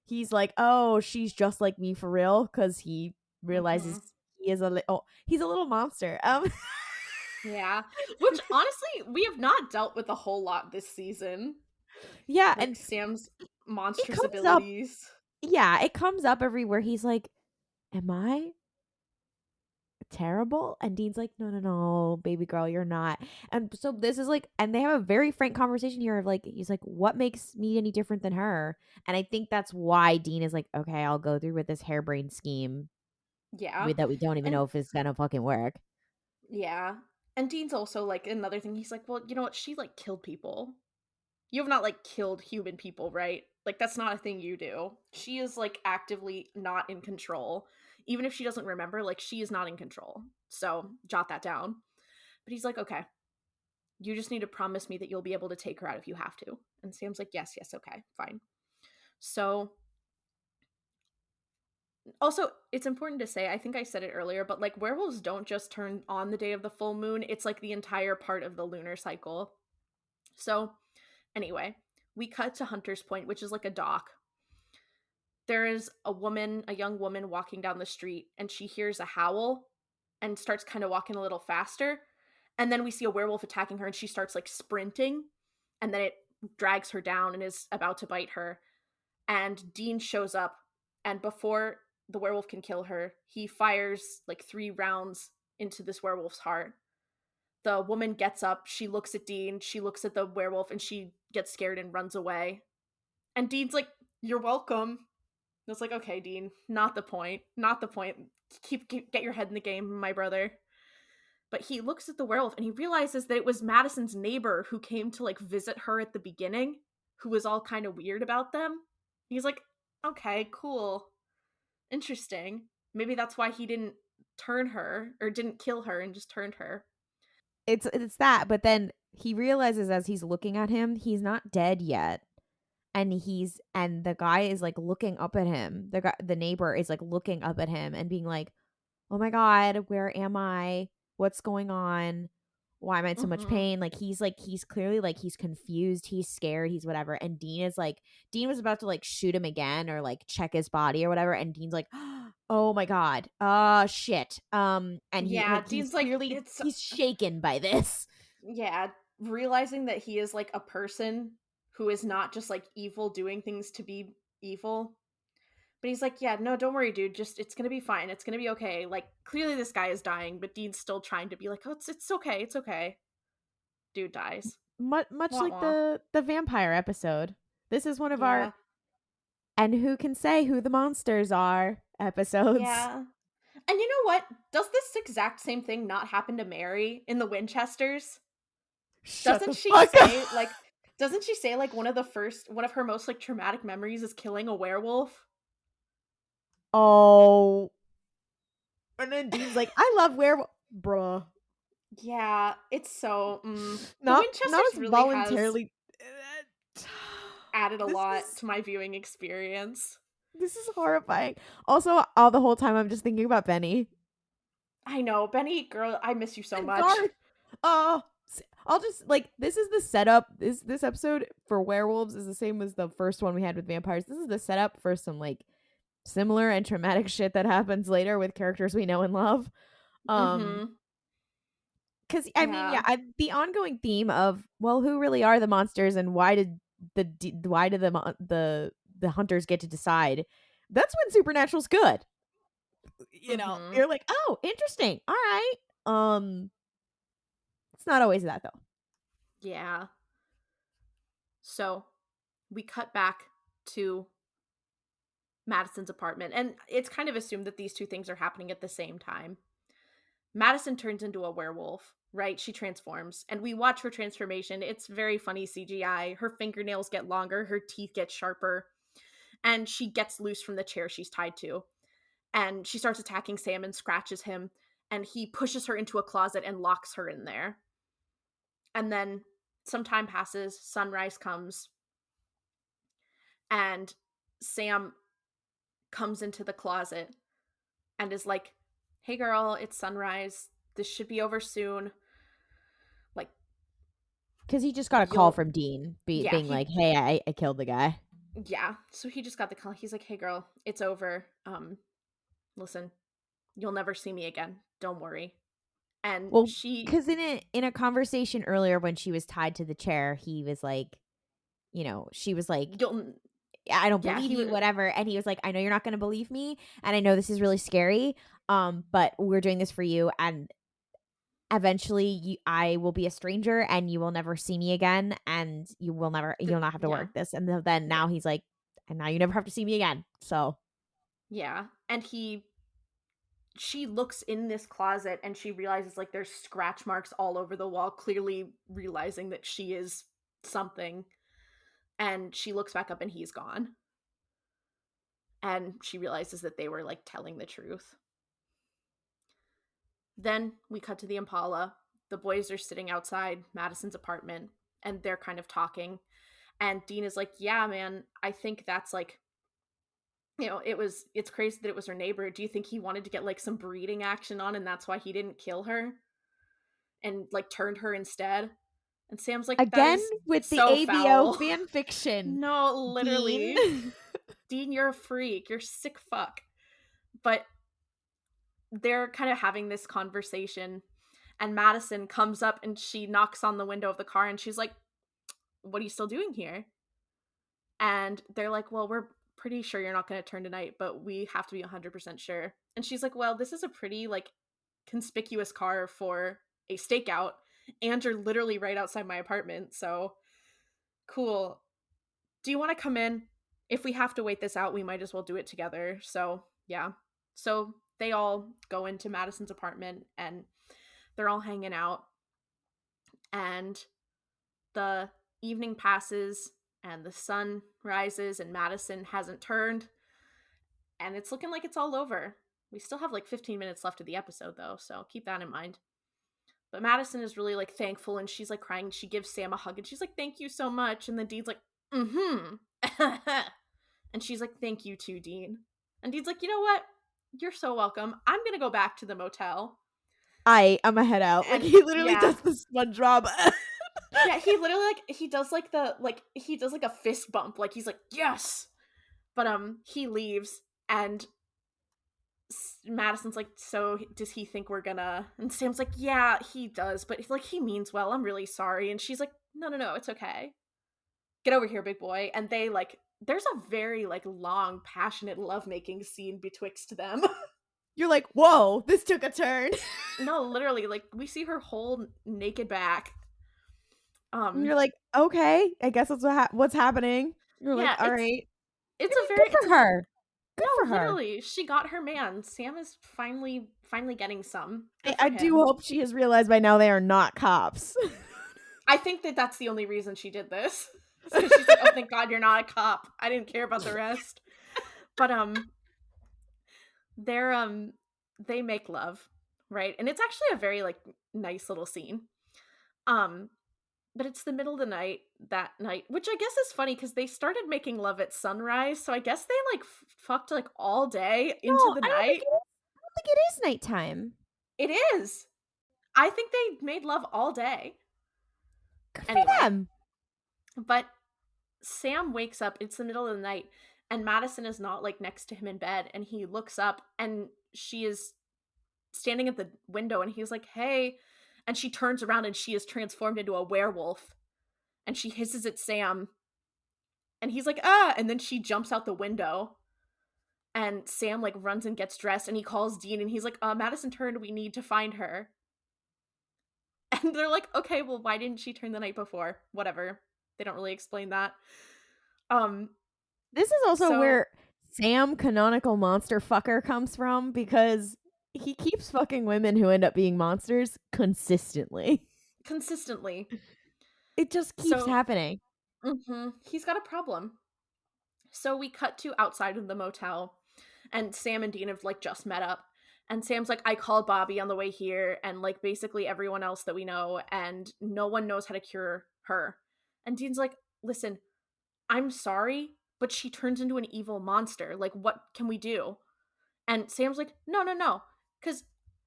He's like, oh, she's just like me for real, because he realizes he's a little monster. Yeah. Which honestly, we have not dealt with a whole lot this season. Yeah, Like and Sam's it monstrous comes up. abilities. Yeah, it comes up everywhere. He's like, "Am I terrible?" And Dean's like, "No, no, no, baby girl, you're not." And so this is like, and they have a very frank conversation here of like, he's like, "What makes me any different than her?" And I think that's why Dean is like, "Okay, I'll go through with this harebrained scheme Yeah. with that we don't even And know if it's gonna fucking work." yeah. And Dean's also like another thing. He's like, well, you know what? She like killed people. You have not like killed human people, right? Like that's not a thing you do. She is like actively not in control. Even if she doesn't remember, like she is not in control. So jot that down. But he's like, okay, you just need to promise me that you'll be able to take her out if you have to. And Sam's like, yes, yes, okay, fine. So also, it's important to say, I think I said it earlier, but like werewolves don't just turn on the day of the full moon. It's like the entire part of the lunar cycle. So anyway, we cut to Hunter's Point, which is like a dock. There is a young woman walking down the street, and she hears a howl and starts kind of walking a little faster. And then we see a werewolf attacking her, and she starts like sprinting, and then it drags her down and is about to bite her. And Dean shows up, and before the werewolf can kill her, he fires like 3 rounds into this werewolf's heart. The woman gets up, she looks at Dean, she looks at the werewolf, and she gets scared and runs away. And Dean's like, "You're welcome." And it's like, "Okay, Dean, not the point. Not the point. Get your head in the game, my brother." But he looks at the werewolf and he realizes that it was Madison's neighbor who came to like visit her at the beginning, who was all kind of weird about them. He's like, "Okay, cool. Interesting. Maybe that's why he didn't turn her or didn't kill her and just turned her." It's that, but then he realizes as he's looking at him, he's not dead yet. And the guy is like looking up at him. The neighbor is like looking up at him and being like, "Oh my god, where am I? What's going on? Why am I in so much Mhm. pain?" Like he's clearly like he's confused, he's scared, he's whatever. And Dean was about to like shoot him again or like check his body or whatever. And Dean's like, "Oh my god, shit." And Yeah, he's Dean's like, clearly it's he's shaken by this. yeah, realizing that he is like a person who is not just like evil doing things to be evil. But he's like, "Yeah, no, don't worry, dude. Just it's gonna be fine. It's gonna be okay." Like clearly this guy is dying, but Dean's still trying to be like, "Oh, it's okay. It's okay." Dude dies. Much Wah like wah. the vampire episode. This is one of our Yeah. "And who can say who the monsters are" episodes. Yeah. And you know what? Does this exact same thing not happen to Mary in the Winchesters? Shut Doesn't the she fuck up. say like doesn't she say like one of her most like traumatic memories is killing a werewolf? Oh. And then Dean's like, "I love werewolf." Bruh. Yeah, it's so the Not Winchesters as really has voluntarily. added a This lot is to my viewing experience. this is horrifying. Also, all the whole time I'm just thinking about Benny I know, Benny, girl, I miss you so and much. Garth. Oh, I'll just like this is the setup. This episode for werewolves is the same as the first one we had with vampires. This is the setup for some like similar and traumatic shit that happens later with characters we know and love. Um, Mhm. because I mean, Yeah. the ongoing theme of, well, who really are the monsters and why did the hunters get to decide? That's when Supernatural's good. Mhm. You're like, oh, interesting. All right. It's not always that though. Yeah. So, we cut back to Madison's apartment, and it's kind of assumed that these two things are happening at the same time. Madison turns into a werewolf, right? She transforms, and we watch her transformation. It's very funny CGI. Her fingernails get longer, her teeth get sharper, and she gets loose from the chair she's tied to. And she starts attacking Sam and scratches him, and he pushes her into a closet and locks her in there. And then some time passes, sunrise comes, and Sam comes into the closet and is like, "Hey girl, it's sunrise. This should be over soon. Like Because he just got a call you'll from Dean yeah, being like, hey, I killed the guy. yeah." So he just got the call. He's like, "Hey girl, it's over. Listen, you'll never see me again. Don't worry." And Well, she, because in a conversation earlier when she was tied to the chair, he was like, she was like, you'll, I don't yeah, believe he you, was, whatever. And he was like, I know you're not going to believe me. And I know this is really scary. But we're doing this for you. And eventually I will be a stranger and you will never see me again. And you'll not have to yeah, work this. And then yeah, now he's like, and now you never have to see me again. So yeah. And she looks in this closet and she realizes like there's scratch marks all over the wall, clearly realizing that she is something. And she looks back up and he's gone. And she realizes that they were like telling the truth. Then we cut to the Impala. The boys are sitting outside Madison's apartment and they're kind of talking. And Dean is like, yeah, man, I think that's like, it's crazy that it was her neighbor. Do you think he wanted to get like some breeding action on and that's why he didn't kill her and like turned her instead? And Sam's like, that again is with the so ABO foul. fan fiction, No, Dean. literally. Dean, you're a freak. You're a sick fuck. But they're kind of having this conversation, and Madison comes up and she knocks on the window of the car and she's like, what are you still doing here? And they're like, well, we're pretty sure you're not going to turn tonight, but we have to be 100% sure. And she's like, well, this is a pretty like conspicuous car for a stakeout, and you're literally right outside my apartment, so cool. Do you want to come in? If we have to wait this out, we might as well do it together. So yeah. So they all go into Madison's apartment and they're all hanging out, and the evening passes and the sun rises and Madison hasn't turned, and it's looking like it's all over. We still have like 15 minutes left of the episode though, so keep that in mind. But Madison is really like thankful and she's like crying. She gives Sam a hug and she's like, thank you so much. And then Dean's like, mm-hmm. And she's like, thank you too, Dean. And Dean's like, you know what? You're so welcome. I'm going to go back to the motel. I'm a head out. And like he literally yeah. does the SpongeBob. Yeah, he literally like he does like a fist bump. Like he's like, yes. But he leaves and Madison's like, so does he think we're gonna? And Sam's like, yeah, he does, but like he means well. I'm really sorry. And she's like, no, it's okay. Get over here, big boy. And they like, there's a very like long, passionate lovemaking scene betwixt them. You're like, whoa, this took a turn. No, literally, like we see her whole naked back. And you're like, okay, I guess that's what's happening. You're Yeah, like, all right. it's I a mean, very good for her. Good no, for her. literally, she got her man. Sam is finally getting some. I do hope she has realized by now they are not cops. I think that that's the only reason she did this. So she's like, oh, thank God you're not a cop. I didn't care about the rest. But they make love, right? And it's actually a very like nice little scene. But it's the middle of the night that night, which I guess is funny because they started making love at sunrise, so I guess they like fucked like all day into the night. I don't think it is nighttime. It is. I think they made love all day. Good for them. But Sam wakes up, it's the middle of the night, and Madison is not like next to him in bed, and he looks up and she is standing at the window and he's like, hey, and she turns around and she is transformed into a werewolf and she hisses at Sam and he's like, ah, and then she jumps out the window and Sam like runs and gets dressed and he calls Dean and he's like, Madison turned, we need to find her. And they're like, okay, well, why didn't she turn the night before? Whatever. They don't really explain that. This is also where Sam canonical monster fucker comes from, because he keeps fucking women who end up being monsters consistently. It just keeps happening. Mm-hmm. He's got a problem. So we cut to outside of the motel and Sam and Dean have like just met up. And Sam's like, I called Bobby on the way here and like basically everyone else that we know, and no one knows how to cure her. And Dean's like, listen, I'm sorry, but she turns into an evil monster. Like, what can we do? And Sam's like, no. Because,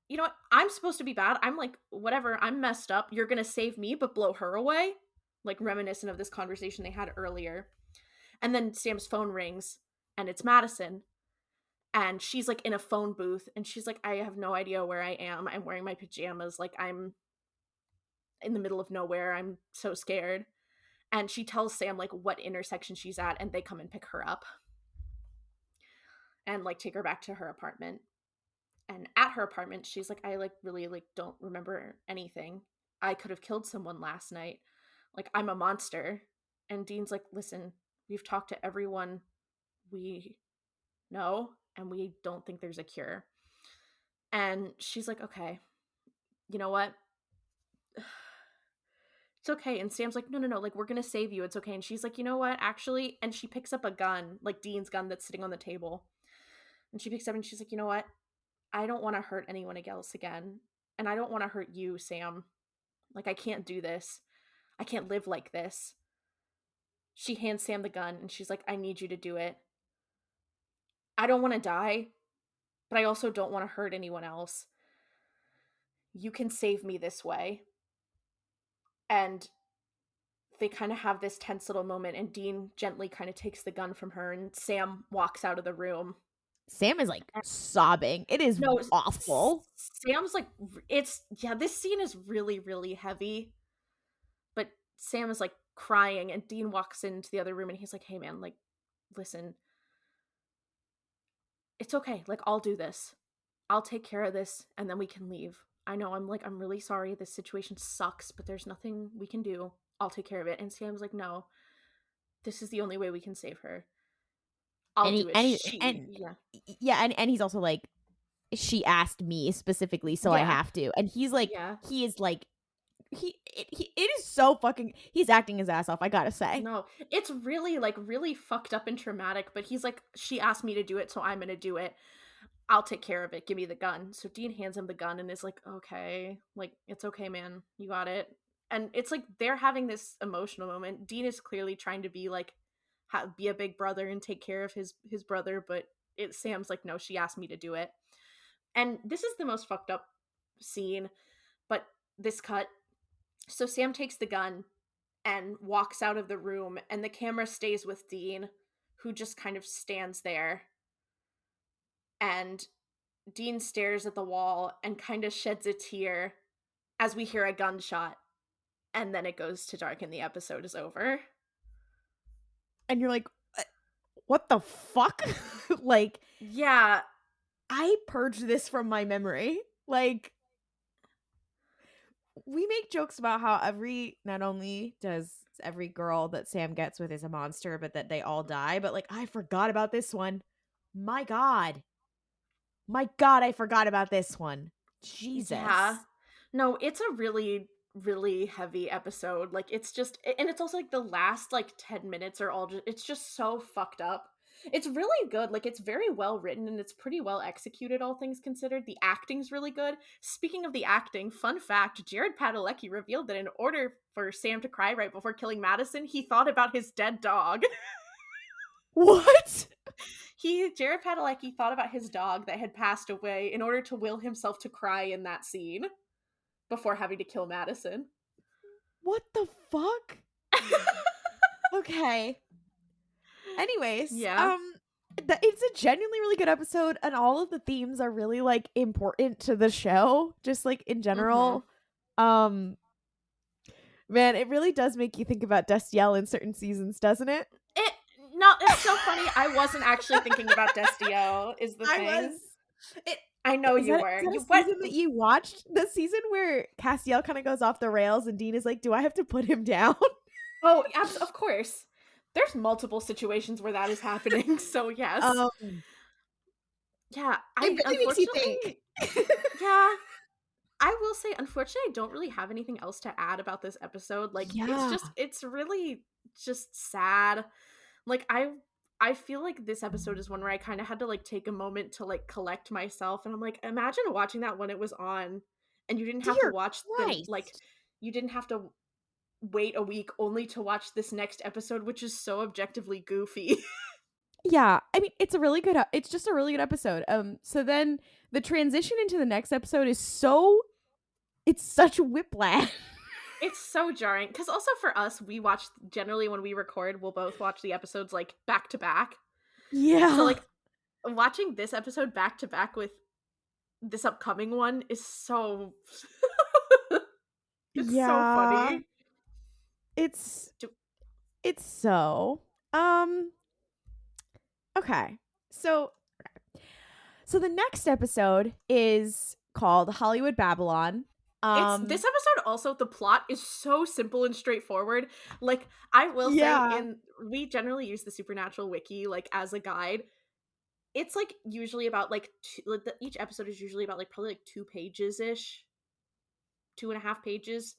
you know what? I'm supposed to be bad. I'm like, whatever. I'm messed up. You're going to save me, but blow her away? Like, reminiscent of this conversation they had earlier. And then Sam's phone rings, and it's Madison. and she's like in a phone booth, and she's like, I have no idea where I am. I'm wearing my pajamas. Like, I'm in the middle of nowhere. I'm so scared. And she tells Sam like what intersection she's at, and they come and pick her up and like take her back to her apartment. And at her apartment, she's like, I like really like don't remember anything. I could have killed someone last night. Like, I'm a monster. And Dean's like, listen, we've talked to everyone we know, and we don't think there's a cure. And she's like, okay, you know what? It's okay. And Sam's like, no, like, we're gonna save you. It's okay. And she's like, you know what? Actually, and she picks up a gun, like Dean's gun that's sitting on the table. And she picks up and she's like, you know what? I don't want to hurt anyone else again. And I don't want to hurt you, Sam. Like, I can't do this. I can't live like this. She hands Sam the gun and she's like, I need you to do it. I don't want to die, but I also don't want to hurt anyone else. You can save me this way. And they kind of have this tense little moment, and Dean gently kind of takes the gun from her, and Sam walks out of the room. Sam is like sobbing. It is awful. Sam's like, this scene is really, really heavy. But Sam is like crying, and Dean walks into the other room and he's like, hey man, like, listen, it's okay. Like, I'll do this. I'll take care of this, and then we can leave. I know I'm really sorry. This situation sucks, but there's nothing we can do. I'll take care of it. And Sam's like, no, this is the only way we can save her. I'll do it. And he's also like, she asked me specifically, so I have to. And he's like, he is like, it is so fucking, he's acting his ass off, I gotta say. No, it's really like really fucked up and traumatic, but he's like, she asked me to do it, so I'm gonna do it. I'll take care of it. Give me the gun. So Dean hands him the gun and is like, okay, like, it's okay, man. You got it. And it's like they're having this emotional moment. Dean is clearly trying to be like, be a big brother and take care of his brother, but Sam's like, no, she asked me to do it. And this is the most fucked up scene, but this cut. So Sam takes the gun and walks out of the room, and the camera stays with Dean, who just kind of stands there. And Dean stares at the wall and kind of sheds a tear as we hear a gunshot. And then it goes to dark and the episode is over. And you're like, what the fuck? Like, yeah. I purged this from my memory. Like, we make jokes about how not only does every girl that Sam gets with is a monster, but that they all die. But like, I forgot about this one. My God, I forgot about this one. Jesus. Yeah. No, it's a really, really heavy episode. Like, it's just, and it's also like the last like 10 minutes are all just, it's just so fucked up. It's really good. Like, it's very well written and it's pretty well executed, all things considered. The acting's really good. Speaking of the acting, fun fact, Jared Padalecki revealed that in order for Sam to cry right before killing Madison, he thought about his dead dog. What? Jared Padalecki thought about his dog that had passed away in order to will himself to cry in that scene before having to kill Madison. What the fuck? Okay. Anyways, it's a genuinely really good episode, and all of the themes are really like important to the show, just like in general. Man, it really does make you think about Destiel in certain seasons, doesn't it? It's so funny. I wasn't actually thinking about Destiel, is the thing. I know you were. Season that you watched? The season where Castiel kind of goes off the rails and Dean is like, do I have to put him down? Oh, of course. There's multiple situations where that is happening, so yes. Yeah, it really makes you think. Yeah. I will say, unfortunately, I don't really have anything else to add about this episode. Like, it's really just sad. Like, I feel like this episode is one where I kind of had to like take a moment to like collect myself, and I'm like, imagine watching that when it was on and you didn't have to watch you didn't have to wait a week only to watch this next episode, which is so objectively goofy. Yeah, I mean, it's just a really good episode. So then the transition into the next episode is it's such whiplash. It's so jarring, because also for us, we watch, generally when we record, we'll both watch the episodes like back to back. Yeah. So like, watching this episode back to back with this upcoming one is so it's so Yeah. funny. It's Do- it's so okay. So the next episode is called Hollywood Babylon. It's this episode also, the plot is so simple and straightforward. Like, I will say, Yeah. we generally use the Supernatural wiki like as a guide. It's like usually about like, each episode is usually about like probably like 2 pages ish, 2.5 pages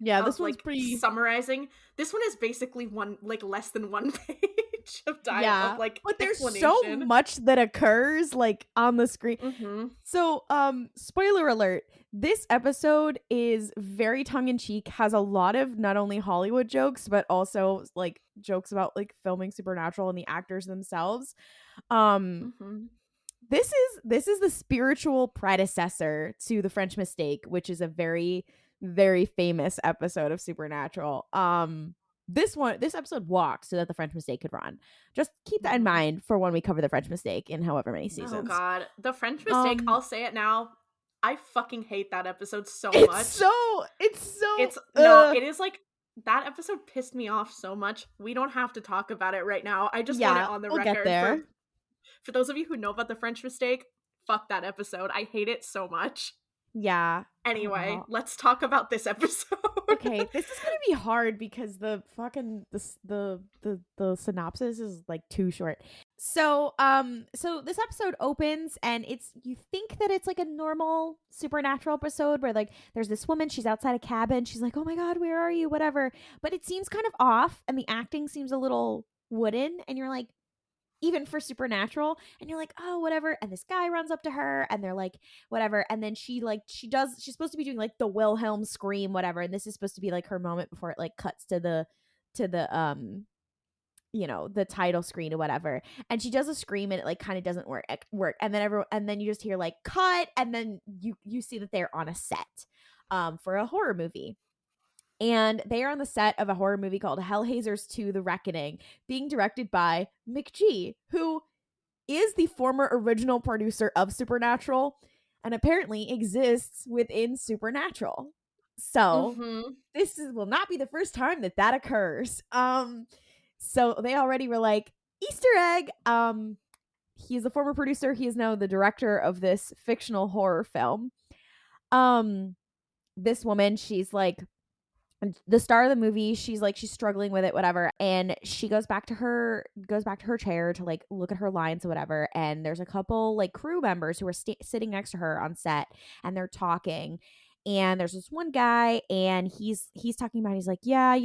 Yeah, this of one's like pretty. summarizing. This one is basically one, like, less than 1 page of Yeah, like but there's so explanation. much that occurs like on the screen. Mm-hmm. So, spoiler alert, this episode is very tongue-in-cheek, has a lot of not only Hollywood jokes, but also like jokes about like filming Supernatural and the actors themselves. Um, Mm-hmm. this is the spiritual predecessor to The French Mistake, which is a very, very famous episode of Supernatural. This episode walked so that The French Mistake could run. Just keep that in Mm-hmm. mind for when we cover The French Mistake in however many Oh seasons. god, the French Mistake, Um I'll say it now, I fucking hate that episode so it's much. so It's no, it is like, that episode pissed me off so much. We don't have to talk about it right now. I just want it yeah, on the we'll get record there. for those of you who know about the French Mistake. Fuck that episode. I hate it so much. Yeah. Anyway, Oh, let's talk about this episode. okay, this is gonna be hard because the fucking the synopsis is like too short. So this episode opens and you think that it's like a normal Supernatural episode where like there's this woman, she's outside a cabin, she's like, oh my god, where are you, whatever, but it seems kind of off and the acting seems a little wooden, and you're like, even for Supernatural, and you're like, oh, whatever. And this guy runs up to her and they're like, whatever. And then she's supposed to be doing like the Wilhelm scream, whatever. And this is supposed to be like her moment before it like cuts to the the title screen or whatever. And she does a scream and it like kind of doesn't work. And then you just hear like cut, and then you see that they're on a set for a horror movie. And they are on the set of a horror movie called Hellhaisers 2: The Reckoning, being directed by McG, who is the former original producer of Supernatural and apparently exists within Supernatural. So Mm-hmm. will not be the first time that occurs. So they already were like, Easter egg. He is a former producer. He is now the director of this fictional horror film. This woman, she's like the star of the movie. She's struggling with it, whatever, and she goes back to her chair to like look at her lines or whatever, and there's a couple like crew members who are sitting next to her on set, and they're talking, and there's this one guy, and he's talking about, he's like, yeah,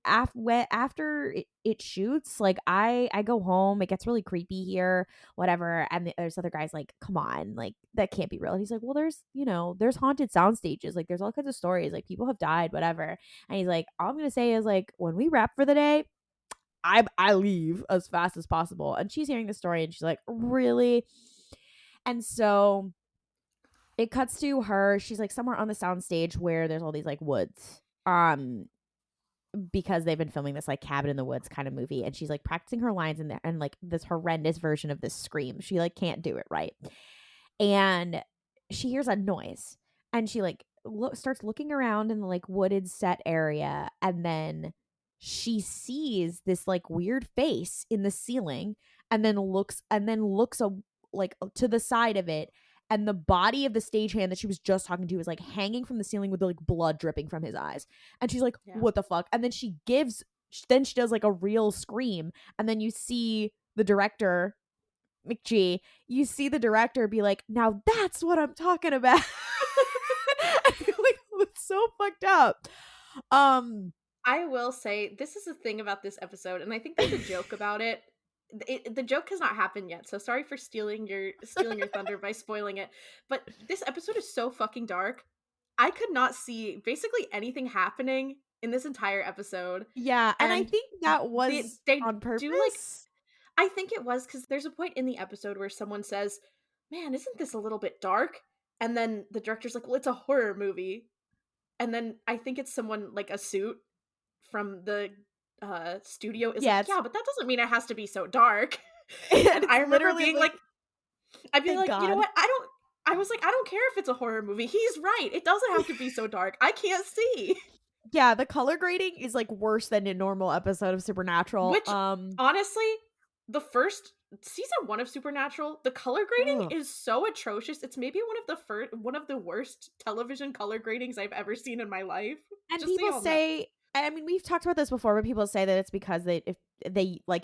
after it shoots, like I go home, it gets really creepy here, whatever. And there's other guys like, come on, like that can't be real. And he's like, well, there's haunted sound stages, like there's all kinds of stories, like people have died, whatever. And he's like, all I'm gonna say is like, when we wrap for the day, I leave as fast as possible. And she's hearing the story and she's like, really? And so it cuts to her, she's like somewhere on the sound stage where there's all these like woods, because they've been filming this like cabin in the woods kind of movie, and she's like practicing her lines in there, and like this horrendous version of this scream, she like can't do it right, and she hears a noise, and she like starts looking around in the like wooded set area, and then she sees this like weird face in the ceiling, and then looks like to the side of it, and the body of the stagehand that she was just talking to is like hanging from the ceiling with like blood dripping from his eyes. And she's like, Yeah. what the fuck? And then she does like a real scream. And then you see the director, McG, you see the director be like, now that's what I'm talking about. I feel like it's so fucked up. I will say, this is the thing about this episode, and I think there's a joke about it. The joke has not happened yet, so sorry for stealing your thunder by spoiling it. But this episode is so fucking dark. I could not see basically anything happening in this entire episode. Yeah, and I think that was they on purpose. do, like, I think it was, because there's a point in the episode where someone says, man, isn't this a little bit dark? And then the director's like, well, it's a horror movie. And then I think it's someone like a suit from the studio is like, yeah, but that doesn't mean it has to be so dark. And It's I remember literally being like, like, I'd be thank like, you know God. what? I was like, I don't care if it's a horror movie. He's right. It doesn't have to be so dark. I can't see. Yeah, the color grading is like worse than a normal episode of Supernatural. Which honestly, the first season 1 of Supernatural, the color Ugh. grading is so atrocious. It's maybe one of the worst television color gradings I've ever seen in my life. And Just so people y'all know. say, I mean, we've talked about this before, but people say that it's because if they like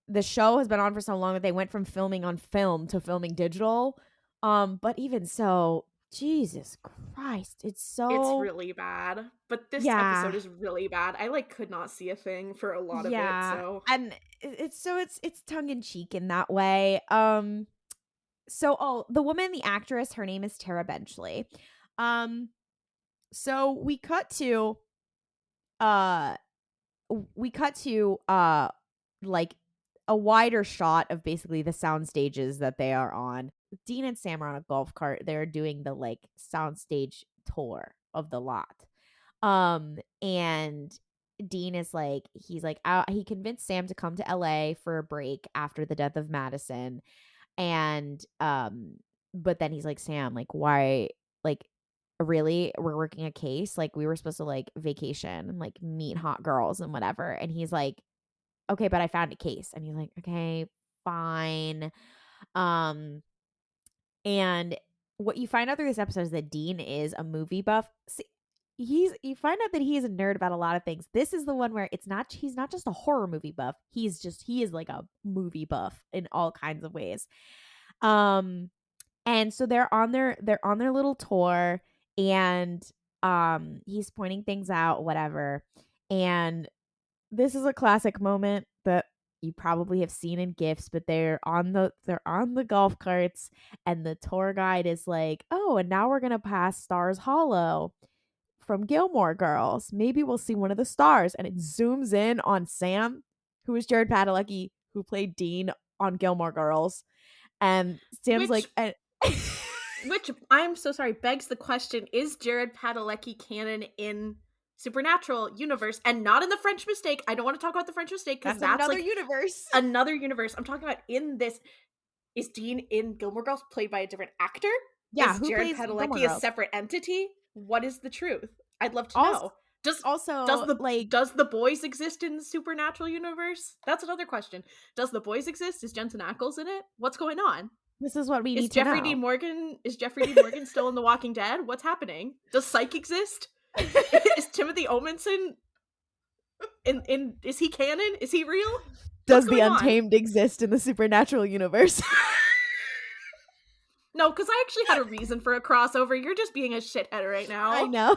the show has been on for so long that they went from filming on film to filming digital. But even so, Jesus Christ, it's It's so really bad. But this yeah. episode is really bad. I like could not see a thing for a lot of it, Yeah. so And it's tongue in cheek in that way. The woman, the actress, her name is Tara Benchley. Um so uh we cut to like a wider shot of basically the sound stages that they are on. Dean and Sam are on a golf cart. They're doing the like soundstage tour of the lot. And Dean is like, he's like, he convinced Sam to come to LA for a break after the death of Madison. And but then he's like, Sam, like, why, like, really, we're working a case, like we were supposed to like vacation and like meet hot girls and whatever. And he's like, okay, but I found a case. And he's like, okay, fine. um and what you find out through this episode is that Dean is a movie buff. See, you find out that he is a nerd about a lot of things. This is the one where he's not just a horror movie buff. He is like a movie buff in all kinds of ways. Um and so they're on their little tour, and he's pointing things out, whatever. And this is a classic moment that you probably have seen in GIFs, but they're on the golf carts, and the tour guide is like, "Oh, and now we're gonna pass Stars Hollow from Gilmore Girls. Maybe we'll see one of the stars." And it zooms in on Sam, who is Jared Padalecki, who played Dean on Gilmore Girls. And Sam's which like, which I'm so sorry begs the question, is Jared Padalecki canon in Supernatural universe and not in the French Mistake? I don't want to talk about the French Mistake because that's that's another like universe. another universe. I'm talking about in this. Is Dean in Gilmore Girls played by a different actor? Yeah, Is who Jared plays Gilmore Padalecki a Girls? separate entity? What is the truth? I'd love to Also, know. Does also like does the boys exist in the Supernatural universe? That's another question. Does the boys exist? Is Jensen Ackles in it? What's going on? this is what we need to know. Is Jeffrey D. Morgan still in The Walking Dead? What's happening? Does Psych exist? Is Timothy Omenson in is he canon? Is he real? What's Does the going on? Untamed exist in the Supernatural universe? No, because I actually had a reason for a crossover. You're just being a shithead right now. I know.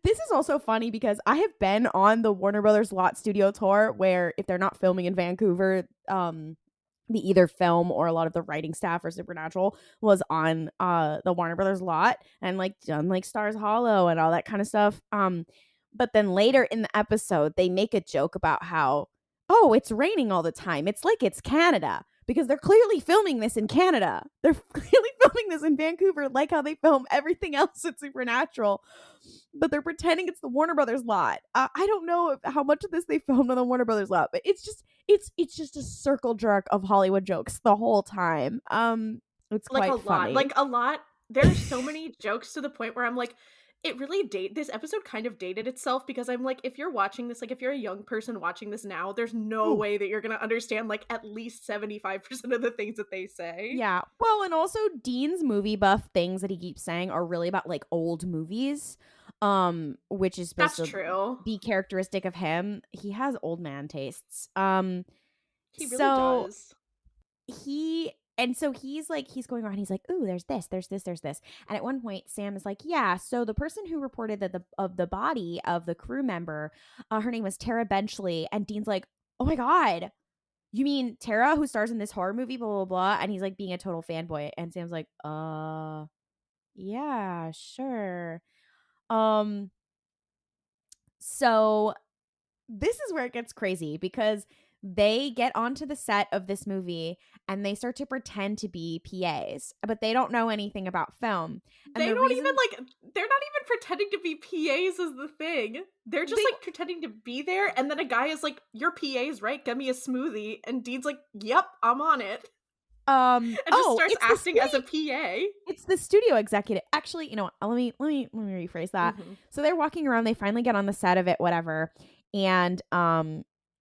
This is also funny because I have been on the Warner Brothers Lot Studio tour, where if they're not filming in Vancouver, the either film or a lot of the writing staff for Supernatural was on the Warner Brothers lot, and like done like Stars Hollow and all that kind of stuff. But then later in the episode they make a joke about how, oh, it's raining all the time. It's like it's Canada, because they're clearly filming this in Canada. They're clearly filming this in Vancouver, like how they film everything else at Supernatural. But they're pretending it's the Warner Brothers lot. I don't know how much of this they filmed on the Warner Brothers lot, but it's just a circle jerk of Hollywood jokes the whole time. It's Like a quite lot. funny. Like a lot. There's so many jokes to the point where I'm like, it really this episode kind of dated itself because I'm like, if you're watching this, like if you're a young person watching this now, there's no Ooh. way that you're gonna understand like at least 75% of the things that they say. Yeah. Well, and also Dean's movie buff things that he keeps saying are really about like old movies, which is supposed That's to true. be characteristic of him. He has old man tastes. He really So does. he's going around, he's like, ooh, there's this, there's this, there's this. And at one point Sam is like, yeah, so the person who reported that the body of the crew member, her name was Tara Benchley. And Dean's like, oh my God, you mean Tara, who stars in this horror movie, blah blah blah. And he's like being a total fanboy, and Sam's like, yeah, sure. Um so this is where it gets crazy, because they get onto the set of this movie and they start to pretend to be PAs, but they don't know anything about film. And They the don't reason even, like they're not even pretending to be PAs is the thing. They're just, they like, pretending to be there, and then a guy is like, "You're PAs, right? Get me a smoothie." And Dean's like, "Yep, I'm on it." And just oh, starts acting as a PA. it's the studio executive. Actually, you know what? Let me rephrase that. Mhm. So they're walking around, they finally get on the set of it, whatever. And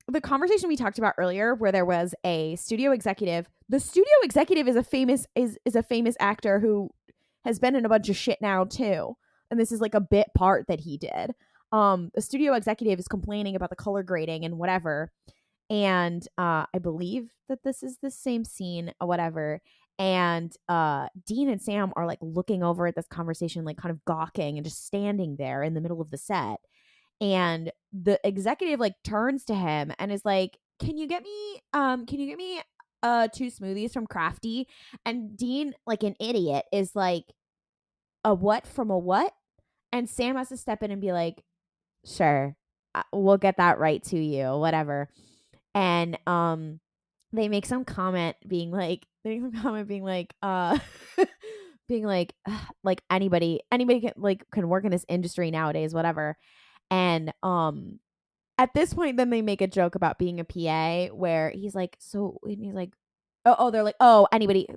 the conversation we talked about earlier where there was a studio executive. The studio executive is a famous actor who has been in a bunch of shit now too. And this is like a bit part that he did. The studio executive is complaining about the color grading and whatever. And I believe that this is the same scene or whatever. And Dean and Sam are like looking over at this conversation, like kind of gawking and just standing there in the middle of the set. And the executive like turns to him and is like, can you get me 2 smoothies from Crafty? And Dean, like an idiot, is like, a what from a what? And Sam has to step in and be like, sure, we'll get that right to you, whatever. And they make some comment being like being like anybody can work in this industry nowadays, whatever. And at this point then they make a joke about being a PA where he's like, so, and he's like, oh, they're like, oh, anybody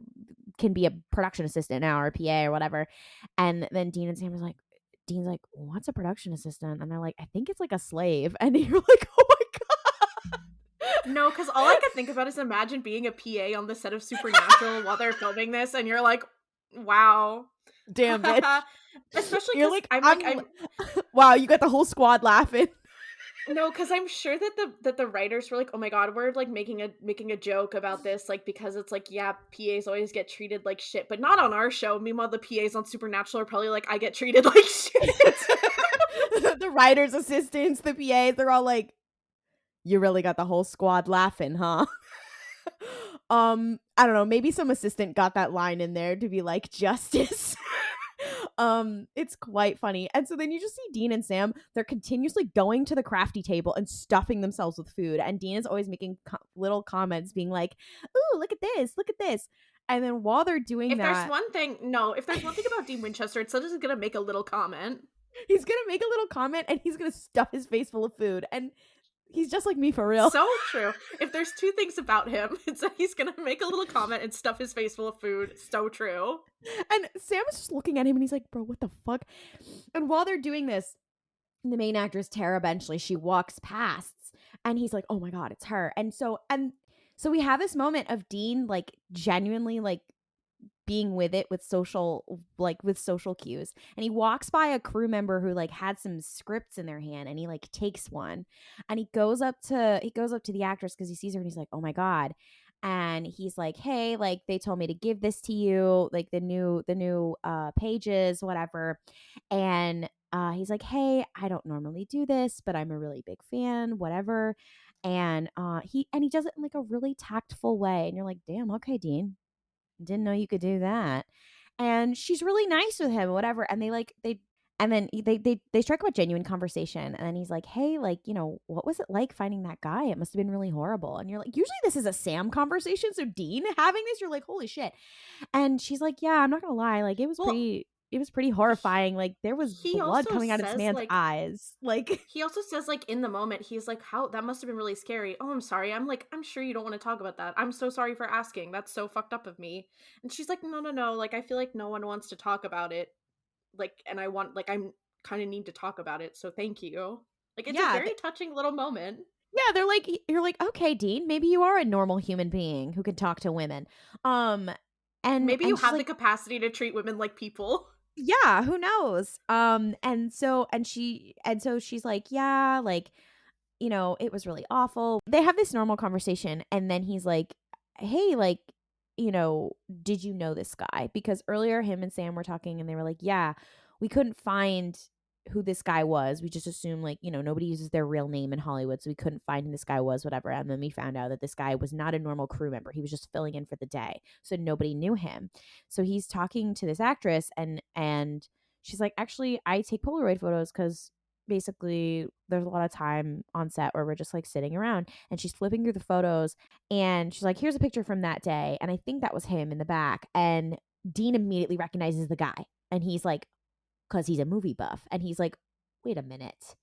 can be a production assistant now or a PA or whatever. And then Dean's like, what's a production assistant? And they're like, I think it's like a slave. And you're like, oh my god. No, because all I could think about is imagine being a PA on the set of Supernatural while they're filming this, and you're like, wow. Damn, bitch. Especially You're because like, I'm wow, you got the whole squad laughing. no, because I'm sure that the writers were like, oh my god, we're like making a joke about this, like, because it's like, yeah, PAs always get treated like shit, but not on our show. Meanwhile, the PAs on Supernatural are probably like, I get treated like shit. The writers, assistants, the PAs, they're all like, you really got the whole squad laughing, huh? I don't know, maybe some assistant got that line in there to be like, justice. It's quite funny. And so then you just see Dean and Sam, they're continuously going to the Crafty table and stuffing themselves with food. And Dean is always making little comments being like, ooh, look at this. And then while they're doing If there's that, one thing about Dean Winchester, it's that he's gonna make a little comment. he's gonna make a little comment and he's gonna stuff his face full of food. And he's just like me for real. So true. If there's two things about him, it's that he's gonna make a little comment and stuff his face full of food. So true. And Sam is just looking at him and he's like, bro, what the fuck? And while they're doing this, the main actress, Tara Benchley, she walks past and he's like, oh my God, it's her. And so we have this moment of Dean like genuinely like being with it with social cues. And he walks by a crew member who like had some scripts in their hand and he like takes one and he goes up to the actress because he sees her and he's like, oh my God. And he's like, hey, like they told me to give this to you, like the new pages, whatever. And he's like, hey, I don't normally do this, but I'm a really big fan, whatever. And he does it in like a really tactful way. And you're like, damn, okay, Dean, didn't know you could do that. And she's really nice with him, whatever. And they strike up a genuine conversation. And then he's like, hey, like, you know, what was it like finding that guy? It must have been really horrible. And you're like, usually this is a Sam conversation. So Dean having this, you're like, holy shit. And she's like, yeah, I'm not gonna lie. Like it was pretty horrifying. Like there was He blood also coming out of this says, man's like, eyes. Like he also says, like, in the moment, he's like, how that must have been really scary. Oh, I'm sorry. I'm like, I'm sure you don't want to talk about that. I'm so sorry for asking. That's so fucked up of me. And she's like, no. Like, I feel like no one wants to talk about it. Like, and I'm kind of need to talk about it. So thank you. Like, it's a yeah, very touching little moment. yeah, they're like, you're like, okay, Dean, maybe you are a normal human being who can talk to women. Um Maybe you and she's have the like, capacity to treat women like people. yeah, who knows? So she's like, yeah, like, you know, it was really awful. They have this normal conversation and then he's like, hey, like, you know, did you know this guy? Because earlier him and Sam were talking and they were like, yeah, we couldn't find who this guy was. We just assumed, like, you know, nobody uses their real name in Hollywood, so we couldn't find who this guy was, whatever. And then we found out that this guy was not a normal crew member. He was just filling in for the day. So nobody knew him. So he's talking to this actress and she's like, actually, I take Polaroid photos because basically there's a lot of time on set where we're just like sitting around, and she's flipping through the photos, and she's like, here's a picture from that day, and I think that was him in the back. And Dean immediately recognizes the guy, and he's like, because he's a movie buff, and he's like, wait a minute.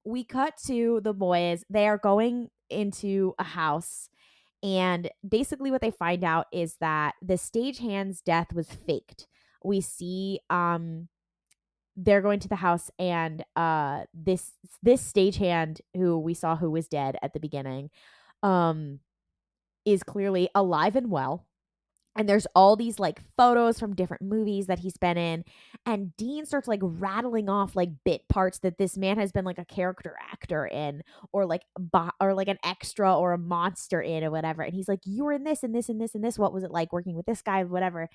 We cut to the boys. They are going into a house, and basically what they find out is that the stagehand's death was faked. We see they're going to the house, and this stagehand who we saw who was dead at the beginning um is clearly alive and well. And there's all these like photos from different movies that he's been in. And Dean starts like rattling off like bit parts that this man has been like a character actor in, or like or like an extra or a monster in, or whatever. And he's like, you were in this and this and this and this. What was it like working with this guy? Whatever.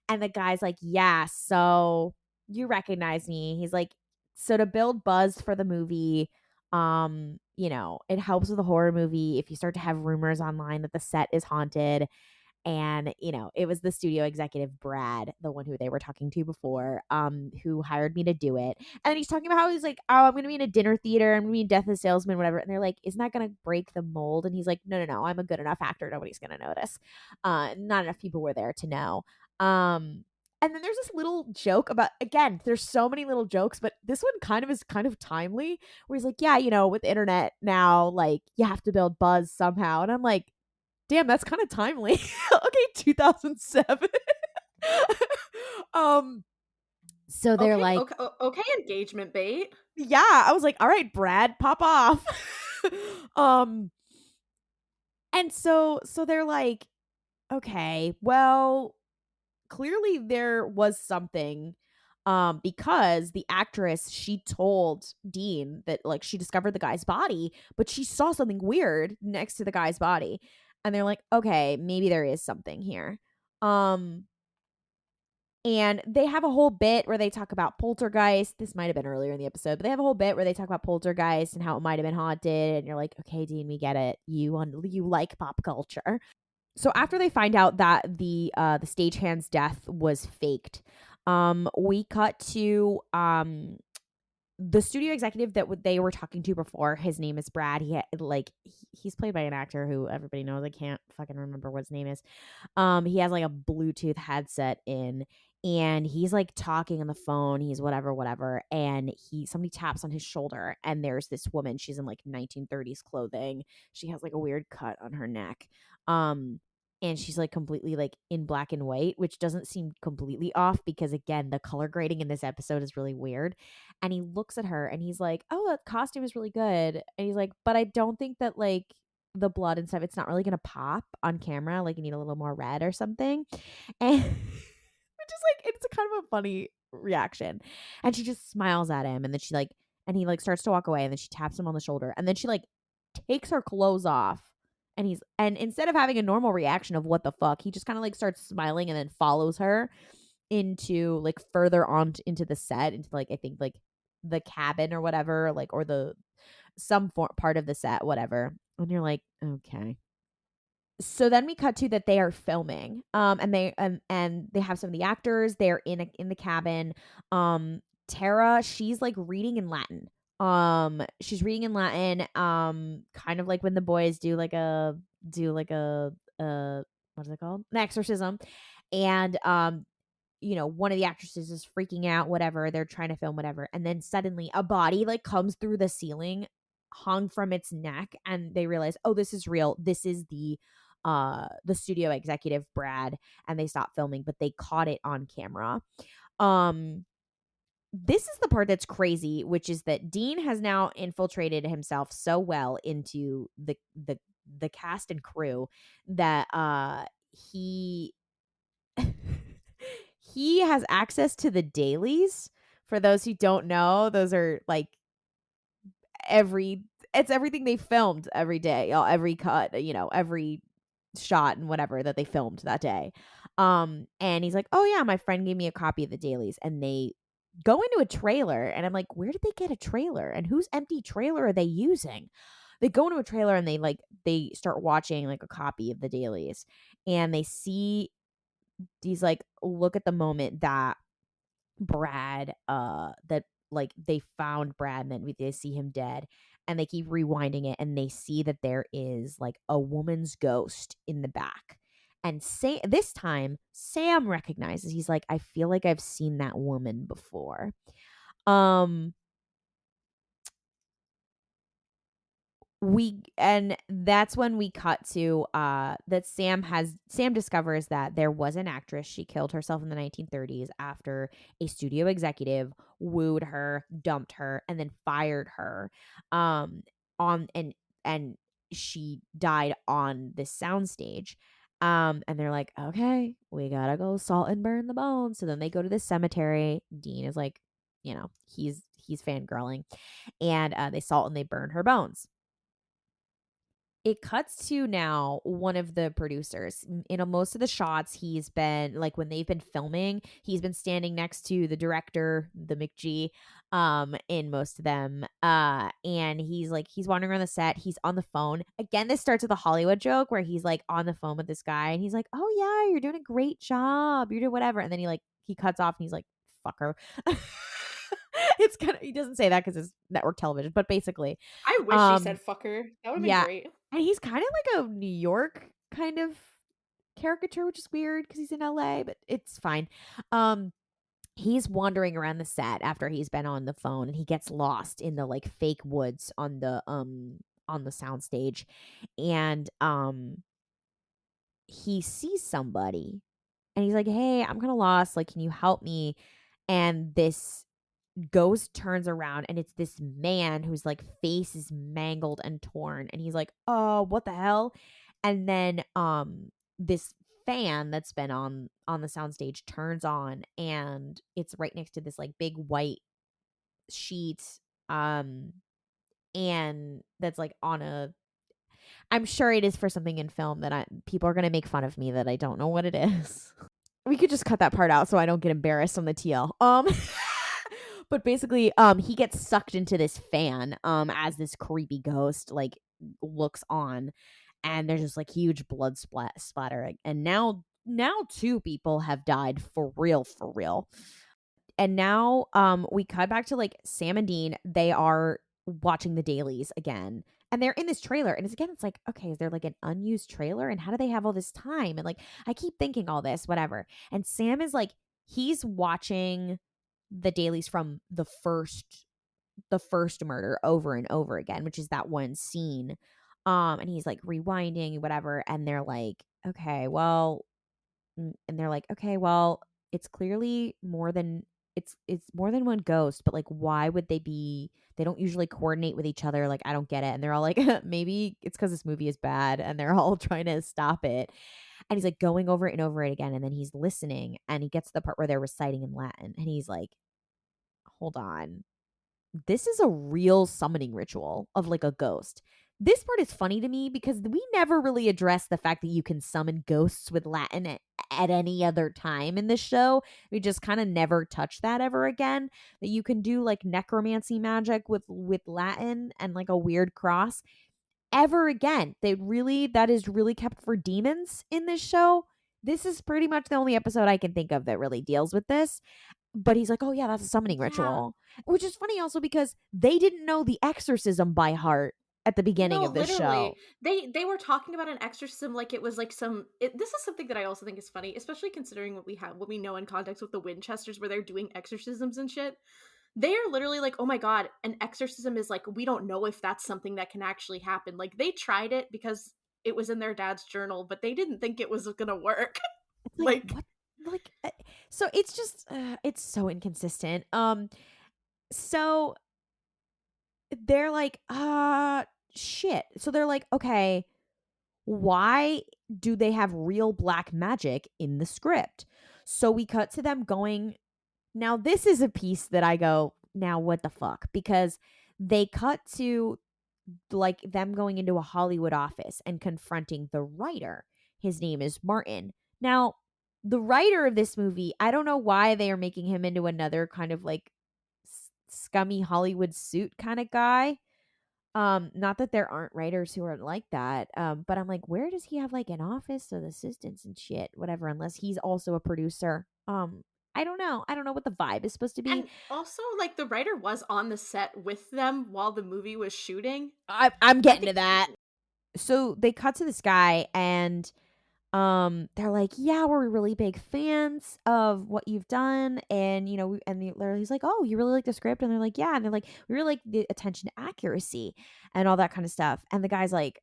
And the guy's like, yeah, so you recognize me. He's like, so to build buzz for the movie, it helps with a horror movie if you start to have rumors online that the set is haunted. And it was the studio executive Brad, the one who they were talking to before, who hired me to do it. And then he's talking about how he's like, oh, I'm gonna be in a dinner theater, I'm gonna be in Death of the Salesman, whatever. And they're like, isn't that gonna break the mold? And he's like, no, I'm a good enough actor, nobody's gonna notice. Not enough people were there to know. And then there's this little joke about, again, there's so many little jokes, but this one is kind of timely, where he's like, yeah, with the internet now, like, you have to build buzz somehow. And I'm like, damn, that's kind of timely. Okay, 2007. So they're Okay, like, okay, engagement bait. yeah, I was like, all right, Brad, pop off. And so they're like, okay, well, clearly there was something, because the actress, she told Dean that like she discovered the guy's body, but she saw something weird next to the guy's body. And they're like, okay, maybe there is something here. And they have a whole bit where they talk about poltergeist. This might have been earlier in the episode, but they have a whole bit where they talk about poltergeist and how it might have been haunted. And you're like, okay, Dean, we get it. You like pop culture. So after they find out that the stagehand's death was faked, we cut to the studio executive that they were talking to before. His name is Brad. He's played by an actor who everybody knows. I can't fucking remember what his name is. He has like a Bluetooth headset in, and he's like talking on the phone. He's whatever, and somebody taps on his shoulder, and there's this woman. She's in like 1930s clothing. She has like a weird cut on her neck. And she's like completely like in black and white, which doesn't seem completely off because again, the color grading in this episode is really weird. And he looks at her and he's like, oh, that costume is really good. And he's like, but I don't think that like the blood and stuff, it's not really gonna pop on camera. Like you need a little more red or something. And which is like, it's a kind of a funny reaction. And she just smiles at him, and then and he like starts to walk away, and then she taps him on the shoulder, and then she like takes her clothes off. And instead of having a normal reaction of what the fuck, he just kind of like starts smiling and then follows her into like further on into the set, into like I think like the cabin or whatever, like, or some part of the set, whatever. And you're like, okay. So then we cut to that they are filming, and they have some of the actors. They're in the cabin. Tara, she's like reading in Latin. She's reading in Latin. Kind of like when the boys do like a what is it called? An exorcism, and one of the actresses is freaking out, whatever. They're trying to film whatever, and then suddenly a body like comes through the ceiling, hung from its neck, and they realize, oh, this is real. This is the studio executive Brad, and they stopped filming, but they caught it on camera. This is the part that's crazy, which is that Dean has now infiltrated himself so well into the cast and crew that he he has access to the dailies. For those who don't know, those are like it's everything they filmed every day, every cut, every shot and whatever that they filmed that day. And he's like, oh yeah, my friend gave me a copy of the dailies, and they go into a trailer, and I'm like, where did they get a trailer, and whose empty trailer are they using? They go into a trailer, and they start watching like a copy of the dailies, and they see these like, look at the moment that Brad that like they found Brad and then they see him dead, and they keep rewinding it and they see that there is like a woman's ghost in the back. And this time Sam recognizes, he's like, I feel like I've seen that woman before. Um and that's when we cut to that Sam discovers that there was an actress. She killed herself in the 1930s after a studio executive wooed her, dumped her, and then fired her on and she died on this soundstage. And they're like, okay, we gotta go salt and burn the bones. So then they go to this cemetery. Dean is like, he's fangirling, and they salt and they burn her bones. It cuts to now one of the producers. In most of the shots, he's been like, when they've been filming, he's been standing next to the director, the McG, in most of them. And he's wandering around the set. He's on the phone. Again, this starts with a Hollywood joke where he's like on the phone with this guy, and he's like, "Oh yeah, you're doing a great job. You're doing whatever." And then he cuts off and he's like, "Fuck her." It's kind of, he doesn't say that because it's network television, but basically, I wish she um, said fuck her. That would have been yeah, great. and he's kind of like a New York kind of caricature, which is weird because he's in LA, but it's fine. Um, he's wandering around the set after he's been on the phone, and he gets lost in the like fake woods on the soundstage, and he sees somebody, and he's like, "Hey, I'm kind of lost. Like, can you help me?" And this ghost turns around, and it's this man whose like face is mangled and torn, and he's like, "Oh, what the hell?" And then this fan that's been on the soundstage turns on, and it's right next to this like big white sheet, um and that's like on a, I'm sure it is for something in film that people are going to make fun of me that I don't know what it is. We could just cut that part out so I don't get embarrassed on the TL. But basically, he gets sucked into this fan, as this creepy ghost like looks on, and there's just like huge blood splatter, and now two people have died for real, for real. And now, we cut back to like Sam and Dean. They are watching the dailies again, and they're in this trailer, and it's like, okay, is there like an unused trailer, and how do they have all this time? And like, I keep thinking all this, whatever. And Sam is like, he's watching the dailies from the first murder over and over again, which is that one scene. And he's like rewinding, whatever, and they're like, okay, well, and they're like, okay, well, it's clearly more than it's more than one ghost, but like, why would they be? They don't usually coordinate with each other. Like, I don't get it. And they're all like, maybe it's because this movie is bad, and they're all trying to stop it. And he's like going over it and over it again, and then he's listening, and he gets to the part where they're reciting in Latin, and he's like, hold on, this is a real summoning ritual of like a ghost. This part is funny to me because we never really address the fact that you can summon ghosts with Latin at any other time in the show. We just kind of never touch that ever again. That you can do like necromancy magic with Latin and like a weird cross ever again. That is really kept for demons in this show. This is pretty much the only episode I can think of that really deals with this. But he's like, "Oh yeah, that's a summoning Yeah. ritual," which is funny also because they didn't know the exorcism by heart at the beginning No, of this literally. show. They were talking about an exorcism like it was like this is something that I also think is funny, especially considering what we know in context with the Winchesters where they're doing exorcisms and shit. They are literally like, "Oh my god, an exorcism is like we don't know if that's something that can actually happen." Like they tried it because it was in their dad's journal, but they didn't think it was going to work. It's like, Like what? Like, so it's just it's so inconsistent. So they're like, shit. So they're like, okay, why do they have real black magic in the script? So we cut to them going. Now, this is a piece that I go, now what the fuck? Because they cut to like them going into a Hollywood office and confronting the writer. His name is Martin. Now, the writer of this movie, I don't know why they are making him into another kind of like scummy Hollywood suit kind of guy. Not that there aren't writers who are like that. But I'm like, where does he have like an office with assistants and shit, whatever, unless he's also a producer. I don't know. I don't know what the vibe is supposed to be. And also, like, the writer was on the set with them while the movie was shooting. I'm I getting to think that. So they cut to this guy and they're like, yeah, we're really big fans of what you've done. And, he's like, oh, you really like the script? And they're like, yeah. And they're like, we really like the attention to accuracy and all that kind of stuff. And the guy's like,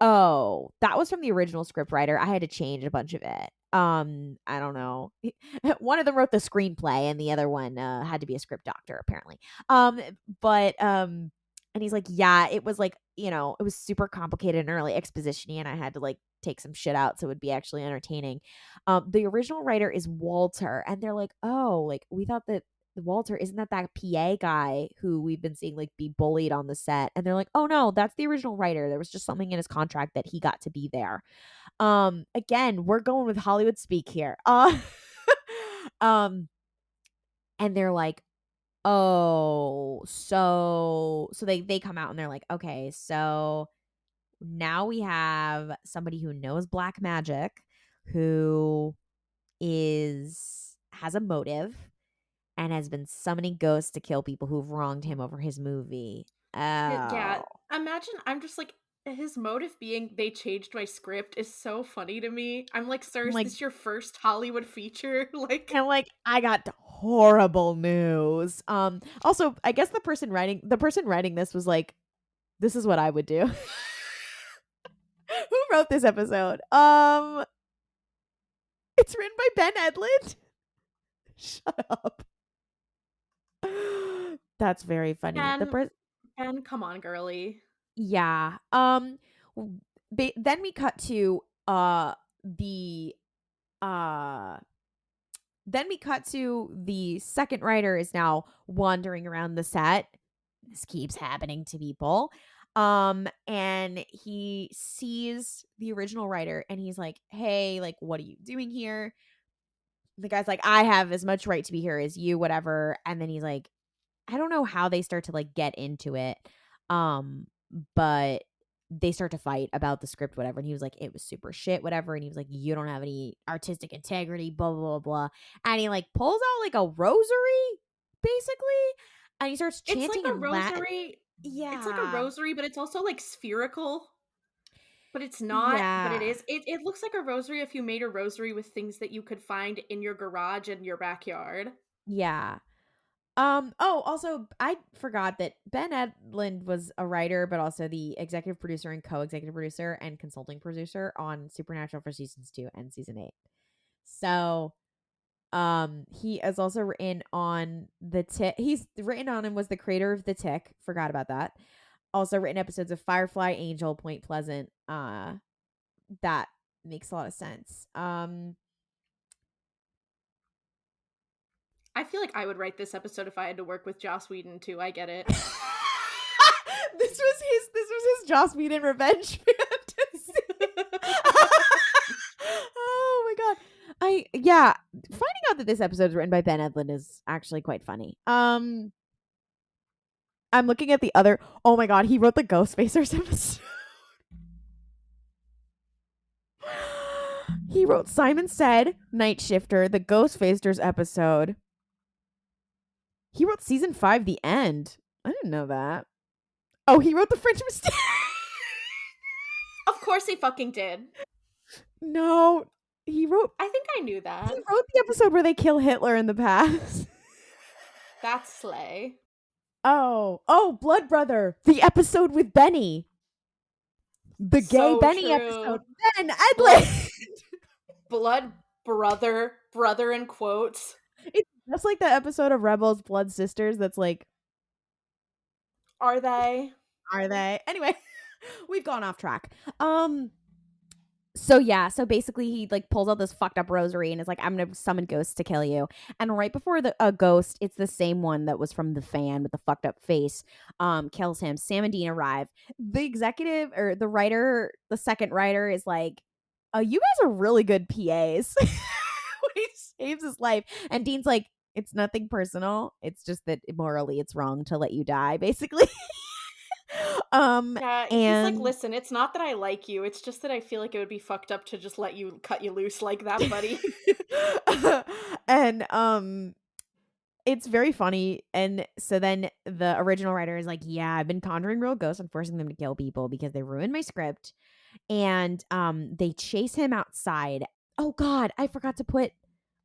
oh, that was from the original script writer. I had to change a bunch of it. I don't know. One of them wrote the screenplay and the other one had to be a script doctor apparently. But and he's like, yeah, it was like, it was super complicated and early exposition-y and I had to like take some shit out so it would be actually entertaining. The original writer is Walter and they're like, "Oh, like we thought that Walter, isn't that PA guy who we've been seeing like be bullied on the set?" And they're like, "Oh no, that's the original writer. There was just something in his contract that he got to be there." Again, we're going with Hollywood speak here. Um and they're like, "Oh, so they come out and they're like, "Okay, so now we have somebody who knows black magic, who has a motive and has been summoning ghosts to kill people who've wronged him over his movie." Yeah, Oh. imagine I'm just like his motive being they changed my script is so funny to me. I'm like, "Sir, I'm is like this your first Hollywood feature?" Like, I'm like, I got horrible news. Also, I guess the person writing this was like, this is what I would do. Who wrote this episode? It's written by Ben Edlund. Shut up. That's very funny. Ben, come on, girly. Yeah. Then we cut to the uh the second writer is now wandering around the set. This keeps happening to people. And he sees the original writer and he's like, "Hey, like what are you doing here?" The guy's like, "I have as much right to be here as you, whatever." And then he's like, I don't know how they start to like get into it. Um, but they start to fight about the script, whatever. And he was like, "It was super shit, whatever." And he was like, "You don't have any artistic integrity, blah, blah, blah, blah." And he like pulls out like a rosary, basically. And he starts It's like chanting a in Latin. rosary. It's like a Yeah. rosary, but it's also like spherical. But it's not, but it Yeah. is. It looks like a rosary if you made a rosary with things that you could find in your garage and your backyard. Yeah. Also, I forgot that Ben Edlund was a writer, but also the executive producer and co-executive producer and consulting producer on Supernatural for seasons 2 and season 8. So, he is also written on the Tick. He's written on and was the creator of the Tick. Forgot about that. Also written episodes of Firefly, Angel, Point Pleasant. That makes a lot of sense. I feel like I would write this episode if I had to work with Joss Whedon too. I get it. This was his Joss Whedon revenge fantasy. Oh my god. Finding out that this episode is written by Ben Edlund is actually quite funny. I'm looking at the other. Oh my god, he wrote the Ghostfacers episode. He wrote Simon Said, Night Shifter, the Ghostfacers episode. He wrote season 5, The End. I didn't know that. Oh, he wrote The French Mistake. Of course he fucking did. No, I think I knew that. he wrote the episode where they kill Hitler in the past. That's slay. Oh, Blood Brother, the episode with Benny. The gay So Benny true. episode. Ben Edlund. Blood brother in quotes. It's just like the episode of Rebels Blood Sisters that's like, Are they? Anyway, we've gone off track. So basically he like pulls out this fucked up rosary and is like, "I'm gonna summon ghosts to kill you." And right before the ghost, it's the same one that was from the fan with the fucked up face, kills him. Sam and Dean arrive. The executive or the writer, the second writer is like, "You guys are really good PAs." When he saves his life. And Dean's like, "It's nothing personal. It's just that morally it's wrong to let you die," basically. Yeah, he's like, And "Listen, it's not that I like you, it's just that I feel like it would be fucked up to just let you cut you loose like that, buddy." and it's very funny. And so then the original writer is like, "Yeah, I've been conjuring real ghosts and forcing them to kill people because they ruined my script." And they chase him outside. Oh god, I forgot to put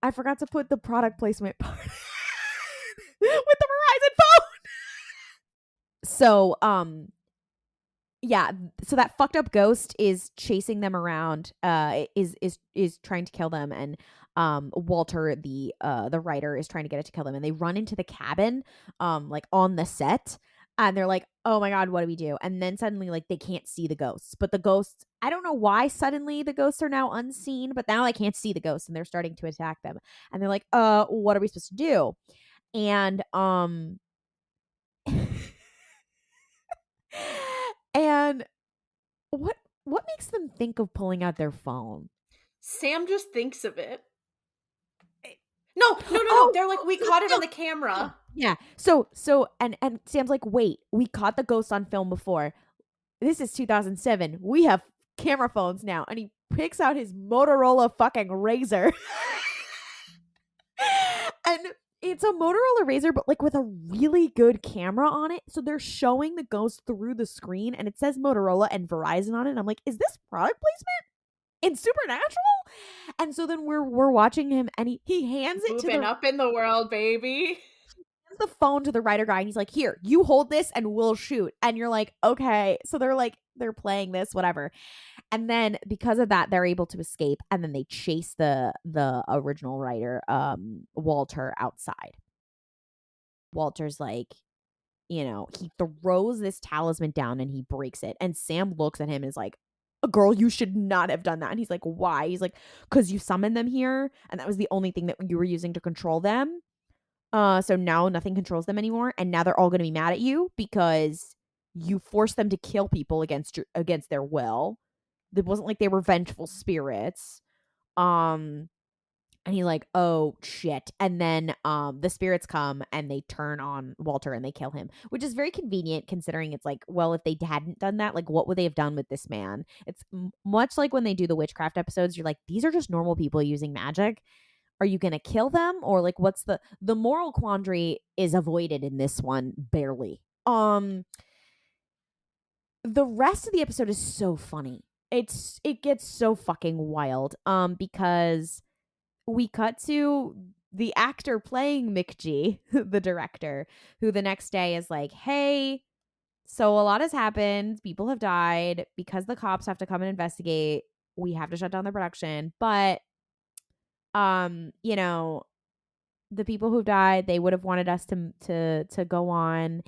the product placement part with the Verizon phone. So, yeah, so that fucked up ghost is chasing them around, is trying to kill them. And Walter, the writer, is trying to get it to kill them, and they run into the cabin, like on the set, and they're like, "Oh my god, what do we do?" And then suddenly, like, they can't see the ghosts, but the ghosts, I don't know why suddenly the ghosts are now unseen, but now they can't see the ghosts and they're starting to attack them. And they're like, what are we supposed to do?" And and what what makes them think of pulling out their phone? Sam just thinks of it. Eh, No, no, no, no, oh, they're like, "We no, caught it on no, the no. camera." Yeah. And Sam's like, "Wait, we caught the ghost on film before. This is 2007. We have camera phones now." And he picks out his Motorola fucking Razor. And it's a Motorola Razor, but like with a really good camera on it. So they're showing the ghost through the screen, and it says Motorola and Verizon on it. And I'm like, is this product placement in Supernatural? And so then we're watching him, and he Moving up in the world, baby. hands the phone to the writer guy, and he's like, "Here, you hold this and we'll shoot." And you're like, "Okay." So they're playing this, whatever. And then because of that, they're able to escape, and then they chase the original writer, Walter, outside. Walter's like, he throws this talisman down and he breaks it. And Sam looks at him and is like, "Girl, you should not have done that." And he's like, "Why?" He's like, "Because you summoned them here, and that was the only thing that you were using to control them. So now nothing controls them anymore, and now they're all gonna be mad at you because you forced them to kill people against their will. It wasn't like they were vengeful spirits." Um and he's like, "Oh shit." And then the spirits come and they turn on Walter and they kill him, which is very convenient considering it's like, well, if they hadn't done that, like what would they have done with this man? It's much like when they do the witchcraft episodes, you're like, these are just normal people using magic. Are you going to kill them, or like what's the moral quandary is avoided in this one barely. The rest of the episode is so funny. It gets so fucking wild because we cut to the actor playing McG, the director, who the next day is like, "Hey, so a lot has happened. People have died because the cops have to come and investigate. We have to shut down the production, but you know, the people who died, they would have wanted us to go on,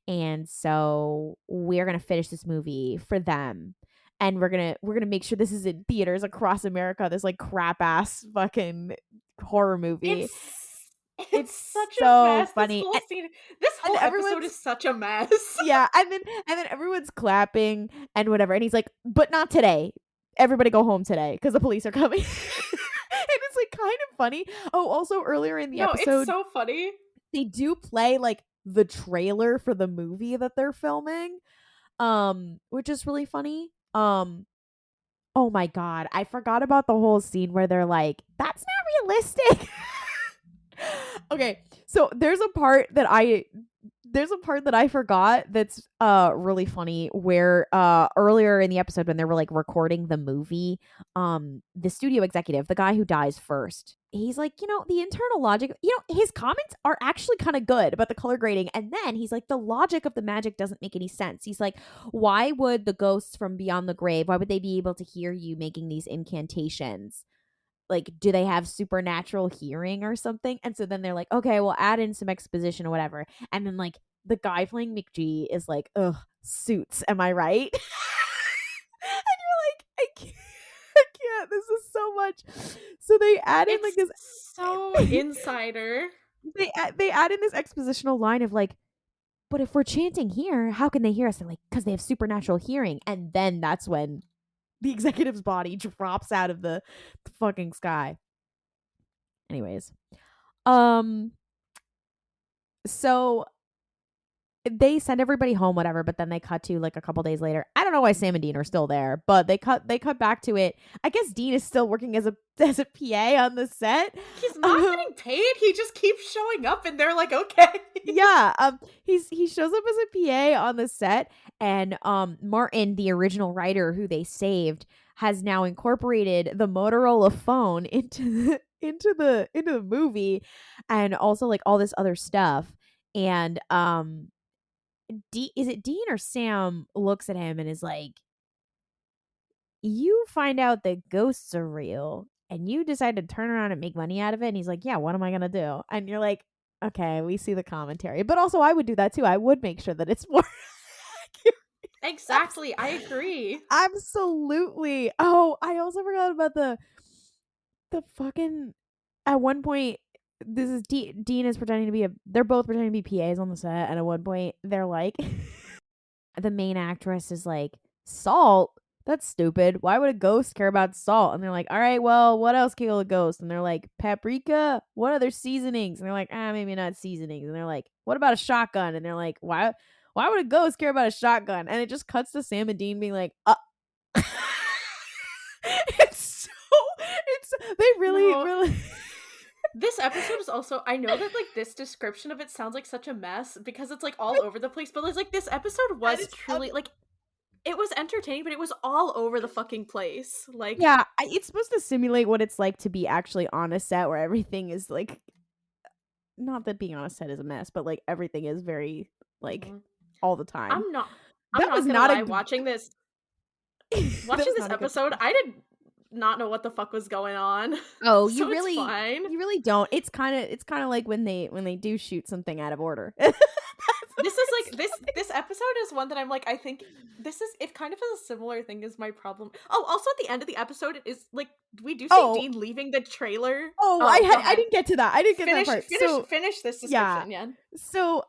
and so we're gonna finish this movie for them, and we're gonna make sure this is in theaters across America. This like crap ass fucking horror movie." It's It's such a so mess, funny, this and whole episode everyone's is such a mess. yeah, and then everyone's clapping and whatever, and he's like, "But not today. Everybody go home today because the police are coming." And it's like kind of funny. Oh, also earlier in the No, it's episode, so funny. they do play like the trailer for the movie that they're filming, which is really funny. Oh my god, I forgot about the whole scene where they're like, "That's not realistic." Okay, so there's a part that I forgot that's really funny, where earlier in the episode when they were like recording the movie, the studio executive, the guy who dies first, he's like, the internal logic, his comments are actually kind of good about the color grading. And then he's like, the logic of the magic doesn't make any sense. He's like, why would the ghosts from beyond the grave, why would they be able to hear you making these incantations? Like, do they have supernatural hearing or something? And so then they're like, okay, we'll add in some exposition or whatever. And then like the guy playing McG is like, ugh, suits, am I right? And you're like, I can't, this is so much. So they add in like It's this so insider. they add in this expositional line of like, but if we're chanting here, how can they hear us? They're like, because they have supernatural hearing. And then that's when the executive's body drops out of the fucking sky. Anyways, um, so they send everybody home, whatever, but then they cut to like a couple days later. I don't know why Sam and Dean are still there, but they cut back to it. I guess Dean is still working as a PA on the set. He's not getting paid. He just keeps showing up, and they're like, okay. Yeah, he shows up as a PA on the set, and Martin, the original writer who they saved, has now incorporated the Motorola phone into the movie, and also like all this other stuff. And is it Dean or Sam looks at him and is like, "You find out that ghosts are real, and you decide to turn around and make money out of it." And he's like, "Yeah, what am I gonna do?" And you're like, "Okay, we see the commentary." But also, I would do that too. I would make sure that it's more accurate. Exactly, I agree. Absolutely. Oh, I also forgot about the fucking. At one point, this is Dean is pretending to be they're both pretending to be PAs on the set, and at one point, they're like, the main actress is like, "Salt? That's stupid. Why would a ghost care about salt?" And they're like, "All right, well, what else kill a ghost?" And they're like, "Paprika? What other seasonings?" And they're like, maybe not seasonings." And they're like, "What about a shotgun?" And they're like, Why would a ghost care about a shotgun?" And it just cuts to Sam and Dean being like, they really This episode is also, I know that like this description of it sounds like such a mess because it's like all over the place, but it's like this episode was truly like, it was entertaining, but it was all over the fucking place. Like, yeah, it's supposed to simulate what it's like to be actually on a set where everything is like, not that being on a set is a mess, but like everything is very like all the time. I'm not That was gonna not lie, a watching this that was not a good episode, I did not know what the fuck was going on. Oh, So it's fine. you really don't. It's kind of like when they do shoot something out of order. This is like this episode is one that I'm like, I think it kind of has a similar thing as my problem. Oh, also at the end of the episode, it is like we do see Dean leaving the trailer. I didn't get to that. I didn't get that part. Finish this description, yeah. yeah. So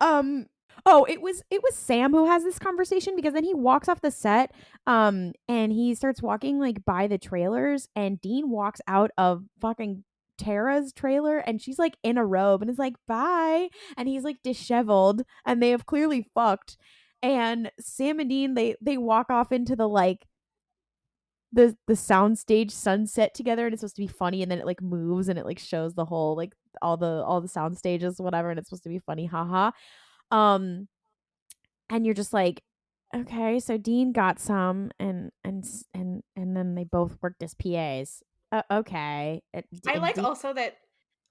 it was Sam who has this conversation, because then he walks off the set and he starts walking like by the trailers, and Dean walks out of fucking Tara's trailer, and she's like in a robe and is like, "Bye," and he's like disheveled, and they have clearly fucked. And Sam and Dean, they walk off into the like the soundstage sunset together, and it's supposed to be funny, and then it like moves and it like shows the whole like all the sound stages, whatever, and it's supposed to be funny, haha. And you're just like, okay, so Dean got some, and then they both worked as PAs. Okay. I like also that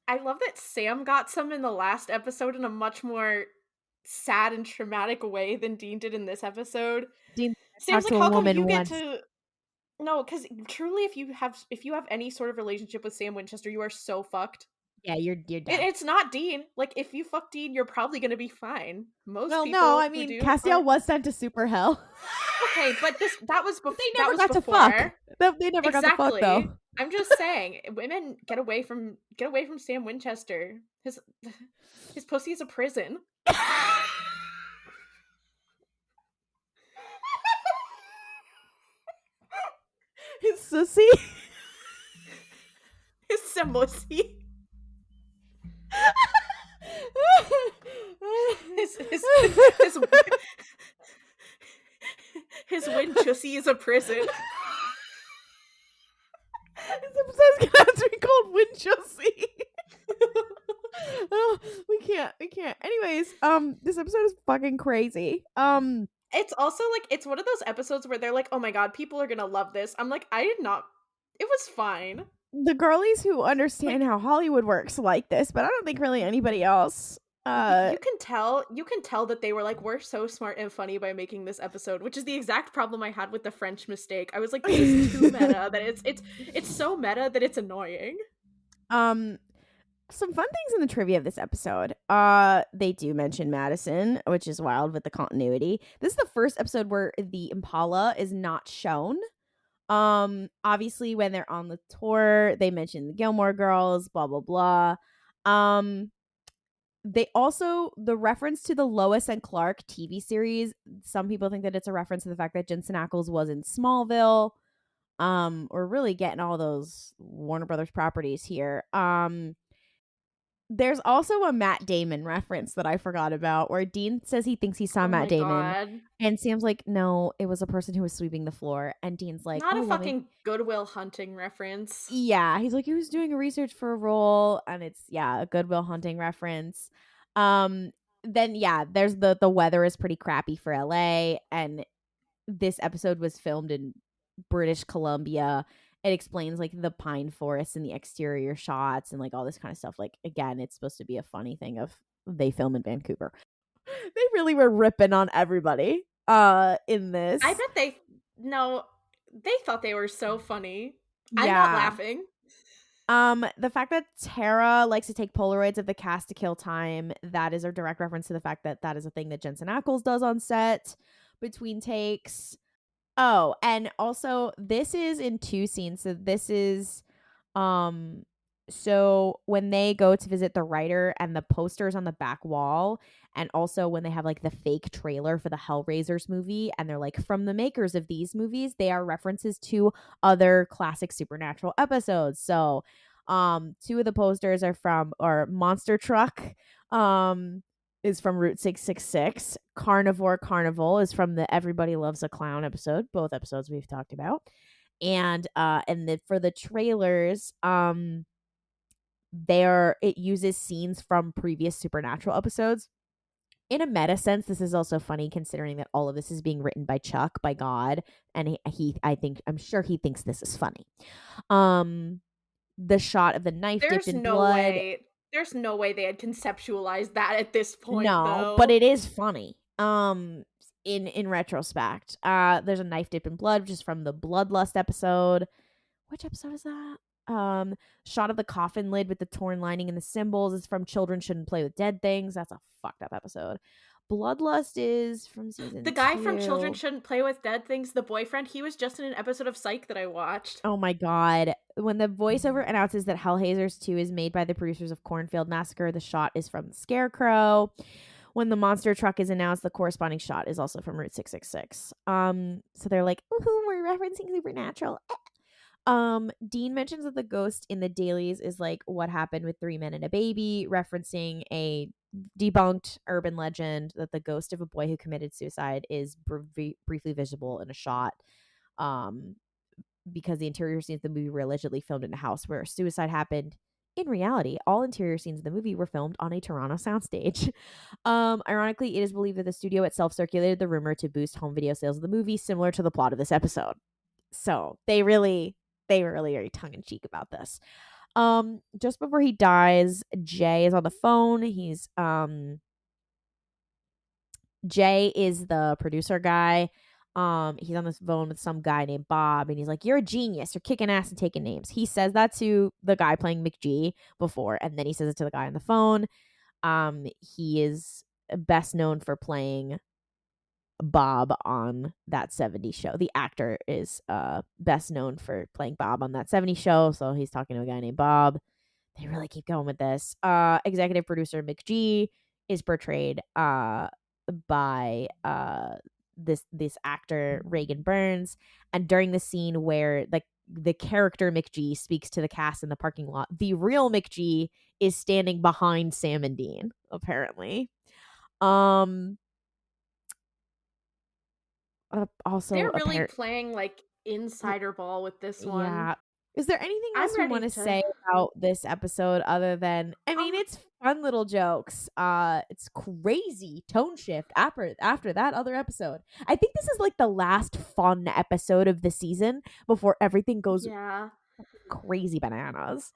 I love that Sam got some in the last episode in a much more sad and traumatic way than Dean did in this episode. Dean Sam's talked like, to a how come woman you get once. to No, because truly if you have any sort of relationship with Sam Winchester, you are so fucked. Yeah, you're done. It's not Dean. Like, if you fuck Dean, you're probably gonna be fine. Most people no, I mean, Castiel was sent to super hell. Okay, but that was before. They never got to fuck. They never got to fuck, though. I'm just saying, women get away from Sam Winchester. His pussy is a prison. His sussy. His samosi. His Winchussy is a prison. This episode's gonna have to be called Winchussy. Oh, we can't. Anyways, this episode is fucking crazy. It's also like, it's one of those episodes where they're like, oh my god, people are gonna love this. I'm like, I did not. It was fine. The girlies who understand how Hollywood works like this, but I don't think really anybody else. You can tell that they were like, we're so smart and funny by making this episode, which is the exact problem I had with the French Mistake. I was like, this is too meta that it's so meta that it's annoying. Some fun things in the trivia of this episode. They do mention Madison, which is wild with the continuity. This is the first episode where the Impala is not shown. Obviously when they're on the tour, they mention the Gilmore Girls, blah blah blah. They also, the reference to the Lois and Clark TV series, some people think that it's a reference to the fact that Jensen Ackles was in Smallville. We're really getting all those Warner Brothers properties here. There's also a Matt Damon reference that I forgot about where Dean says he thinks he saw Oh Matt my Damon. god. And Sam's like, no, it was a person who was sweeping the floor. And Dean's like, Not a oh, well, maybe. fucking Goodwill Hunting reference. Yeah. He's like, he was doing research for a role. And it's, yeah, a Goodwill Hunting reference. Um, then, yeah, there's the weather is pretty crappy for LA. And this episode was filmed in British Columbia. It explains like the pine forests and the exterior shots and like all this kind of stuff. Like, again, it's supposed to be a funny thing of they film in Vancouver. They really were ripping on everybody in I this. bet they thought they were so funny. I'm not Yeah. laughing. The fact that Tara likes to take Polaroids of the cast to kill time, that is a direct reference to the fact that that is a thing that Jensen Ackles does on set between takes. Oh, and also this is in 2 scenes. So this is um so when they go to visit the writer and the posters on the back wall, and also when they have like the fake trailer for the Hellraisers movie and they're like from the makers of these movies, they are references to other classic Supernatural episodes. So 2 of the posters are from or Monster Truck is from Route 666. Carnivore Carnival is from the Everybody Loves a Clown episode, both episodes we've talked about. And for the trailers, it uses scenes from previous Supernatural episodes. In a meta sense, this is also funny considering that all of this is being written by Chuck, by God, and I'm sure he thinks this is funny. The shot of the knife dipped There's in no blood. way. There's no way they had conceptualized that at this point, No, but though. it is funny. In retrospect, there's a knife dipped in blood, which is from the Bloodlust episode. Which episode is that? Shot of the coffin lid with the torn lining and the symbols is from Children Shouldn't Play with Dead Things. That's a fucked up episode. Bloodlust is from The season guy from Children 2. Shouldn't Play with Dead Things, the boyfriend, he was just in an episode of Psych that I watched. Oh my god. When the voiceover announces that Hellhaisers 2 is made by the producers of Cornfield Massacre, the shot is from Scarecrow. When the monster truck is announced, the corresponding shot is also from Route 666. So they're like, ooh, we're referencing Supernatural. Dean mentions that the ghost in the dailies is like what happened with 3 Men and a Baby, referencing a debunked urban legend that the ghost of a boy who committed suicide is briefly visible in a shot. Because the interior scenes of the movie were allegedly filmed in a house where suicide happened. In reality, all interior scenes of the movie were filmed on a Toronto soundstage. Ironically, it is believed that the studio itself circulated the rumor to boost home video sales of the movie, similar to the plot of this episode. So they were really very tongue-in-cheek about this. Just before he dies, Jay is on the phone. Jay is the producer guy. He's on this phone with some guy named Bob, and he's like, "You're a genius. You're kicking ass and taking names." He says that to the guy playing McGee before, and then he says it to the guy on the phone. He is best known for playing Bob on that 70s show. The actor is best known for playing Bob on that 70s show, so he's talking to a guy named Bob. They really keep going with this. Executive producer McGee is portrayed by this actor Reagan Burns, and during the scene where the character McGee speaks to the cast in the parking lot, the real McGee is standing behind Sam and Dean, apparently. Also They're really playing like insider ball with this one. yeah. Is there anything else I'm we ready want to to say about this episode other than I mean um it's fun little jokes. It's crazy tone shift after that other episode. I think this is like the last fun episode of the season before everything goes yeah. crazy bananas.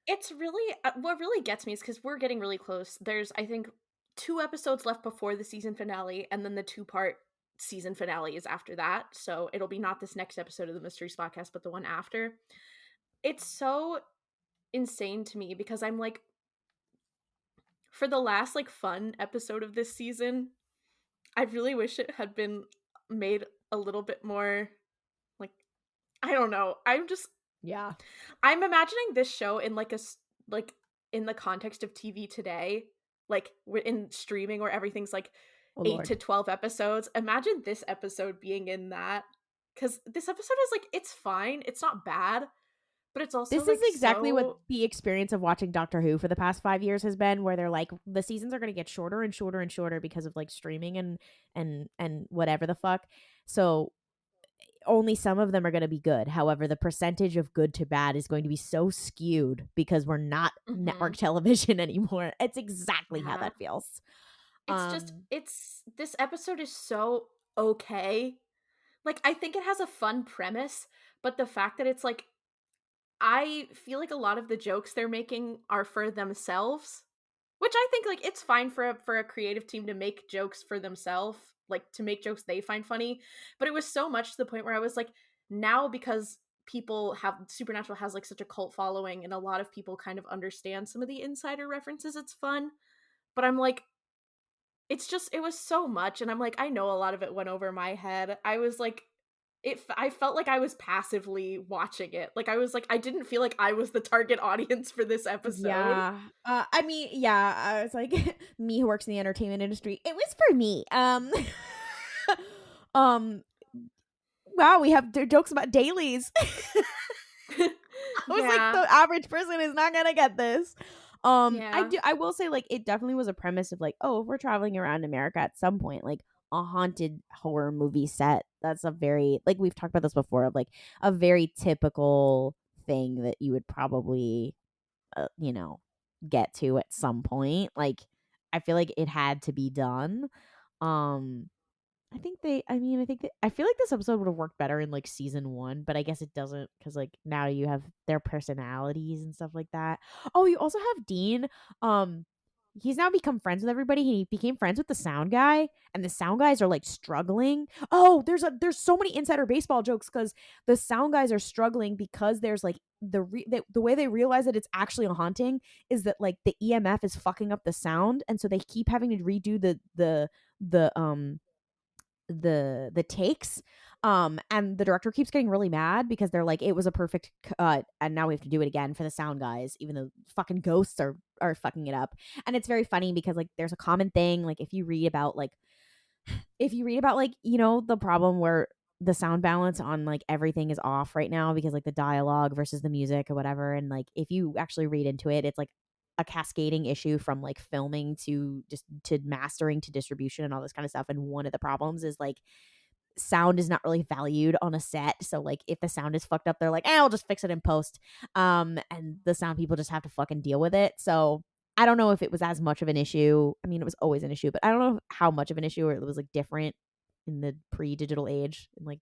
It's really what really gets me is cuz we're getting really close. There's I think 2 episodes left before the season finale, and then the 2-part season finale is after that. So it'll be not this next episode of the Mysteries podcast, but the one after. It's so insane to me because I'm like, for the last like fun episode of this season, I really wish it had been made a little bit more like, I don't know. Yeah. I'm imagining this show in like like in the context of TV today, like in streaming where everything's like Oh 8 lord. to 12 episodes. Imagine this episode being in that, cuz this episode is like, it's fine. It's not bad, But it's also This is like exactly what so. the experience of watching Doctor Who for the past 5 years has been, where they're like, the seasons are going to get shorter and shorter and shorter because of like streaming and whatever the fuck. So only some of them are going to be good. However, the percentage of good to bad is going to be so skewed because we're not Mhm. network television anymore. It's exactly how Yeah. that feels. It's just Um, it's this episode is so okay. Like, I think it has a fun premise, but the fact that it's like I feel like a lot of the jokes they're making are for themselves, which I think, like, it's fine for a creative team to make jokes for themselves, like, to make jokes they find funny, but it was so much to the point where I was like, now because people have Supernatural has, like, such a cult following and a lot of people kind of understand some of the insider references, it's fun, but I'm like, it's just it was so much, and I'm like, I know a lot of it went over my head. I was like, I felt like I was passively watching it. Like, I was like, I didn't feel like I was the target audience for this episode. yeah. I mean, yeah, I was like, me who works in the entertainment industry, it was for me. Um, wow, we have jokes about dailies. I was like, Yeah. the average person is not gonna get this. Yeah. I will say, like, it definitely was a premise of like, oh, if we're traveling around America at some point, like a haunted horror movie set. That's a very, like, we've talked about this before, of like a very typical thing that you would probably you know, get to at some point. Like, I feel like it had to be done. Um I think that I feel like this episode would have worked better in like season 1, but I guess it doesn't cuz like now you have their personalities and stuff like that. Oh, you also have Dean. Um he's now become friends with everybody. He became friends with the sound guy, and the sound guys are like struggling. Oh, there's so many insider baseball jokes cuz the sound guys are struggling because there's like the way they realize that it's actually a haunting is that like the EMF is fucking up the sound, and so they keep having to redo the the takes. And the director keeps getting really mad because they're like, it was a perfect cut and now we have to do it again for the sound guys, even though fucking ghosts are fucking it up. And it's very funny because like there's a common thing, like if you read about like, the problem where the sound balance on like everything is off right now because like the dialogue versus the music or whatever, and like if you actually read into it, it's like a cascading issue from like filming to just to mastering to distribution and all this kind of stuff. And one of the problems is like sound is not really valued on a set. So like if the sound is fucked up, they're like, I'll just fix it in post. And the sound people just have to fucking deal with it. So I don't know if it was as much of an issue. I mean, it was always an issue, but I don't know how much of an issue or it was like different in the pre-digital age. And like,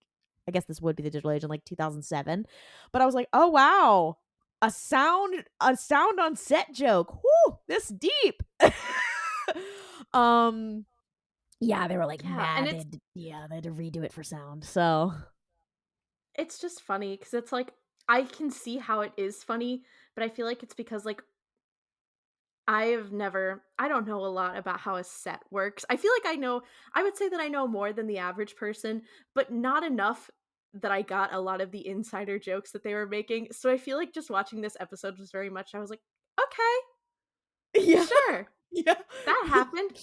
I guess this would be the digital age in like 2007. But I was like, oh wow, a sound on set joke. Whoo, this deep. um, yeah, they were like Yeah, and mad. They had to redo it for sound. So it's just funny cuz it's like I can see how it is funny, but I feel like it's because like I don't know a lot about how a set works. I feel like I would say that I know more than the average person, but not enough that I got a lot of the insider jokes that they were making. So I feel like just watching this episode was very much I was like, "Okay, yeah, sure. yeah, That happened.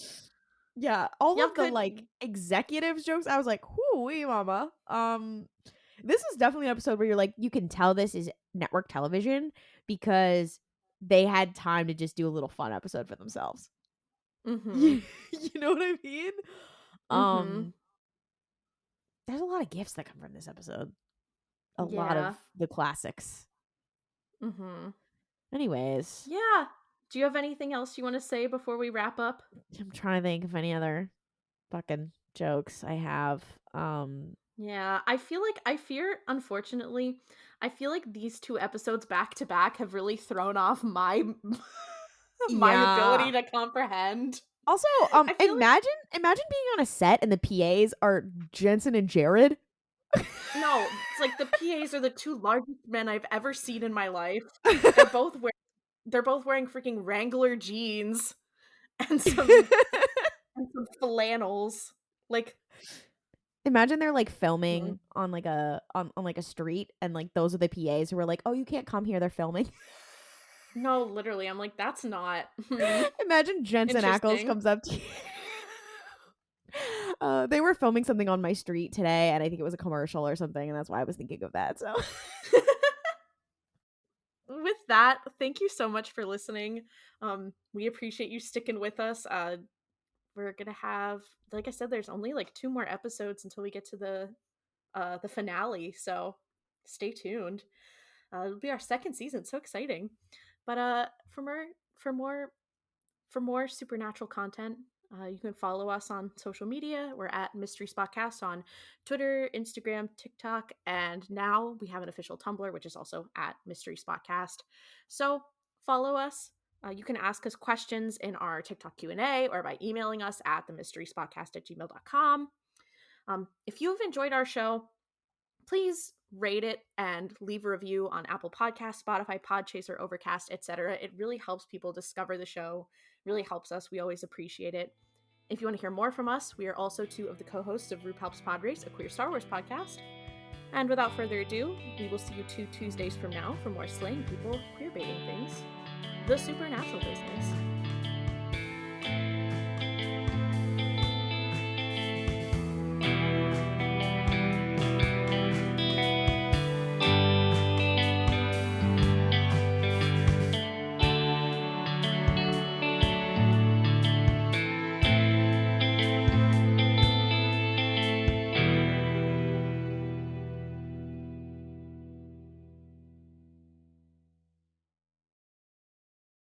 yeah. All Y'all of the could." like executives jokes, I was like, "Whoo, mama." This is definitely an episode where you're like, you can tell this is network television because they had time to just do a little fun episode for themselves. Mhm. You know what I mean? Mhm. Um, there's a lot of gifts that come from this episode. A lot Yeah. of the classics. Mhm. Anyways, Yeah. Do you have anything else you want to say before we wrap up? I'm trying to think of any other fucking jokes I have. Yeah, I feel like I fear unfortunately, I feel like these 2 episodes back to back have really thrown off my my ability Yeah. to comprehend. Also, I feel like imagine being on a set and the PAs are Jensen and Jared. no, it's like the PAs are the 2 largest men I've ever seen in my life. They're both wear they're both wearing freaking Wrangler jeans and some flannels. Like, Imagine they're like mhm. filming on like on like a street, and like those are the PAs who are like, "Oh, you can't come here. They're filming." No, literally, I'm like, "That's not Imagine Jensen Ackles interesting." comes up to you. They were filming something on my street today, and I think it was a commercial or something, and that's why I was thinking of that. So with that, thank you so much for listening. We appreciate you sticking with us. We're gonna have, like I said, there's only like 2 more episodes until we get to the finale, so stay tuned. It'll be our 2nd season, so exciting. But for more supernatural content, you can follow us on social media. We're at Mystery Spotcast on Twitter, Instagram, TikTok, and now we have an official Tumblr, which is also at Mystery Spotcast. So follow us. You can ask us questions in our TikTok Q&A or by emailing us at themysteryspotcast@gmail.com. If you've enjoyed our show, please rate it and leave a review on Apple Podcasts, Spotify, Podchaser, Overcast, etc. It really helps people discover the show, really helps us. We always appreciate it. If you want to hear more from us, we are also 2 of the co-hosts of RuPaul's Pod Race, a queer Star Wars podcast. And without further ado, we will see you 2 Tuesdays from now for more slaying people, queer baiting things, the supernatural business.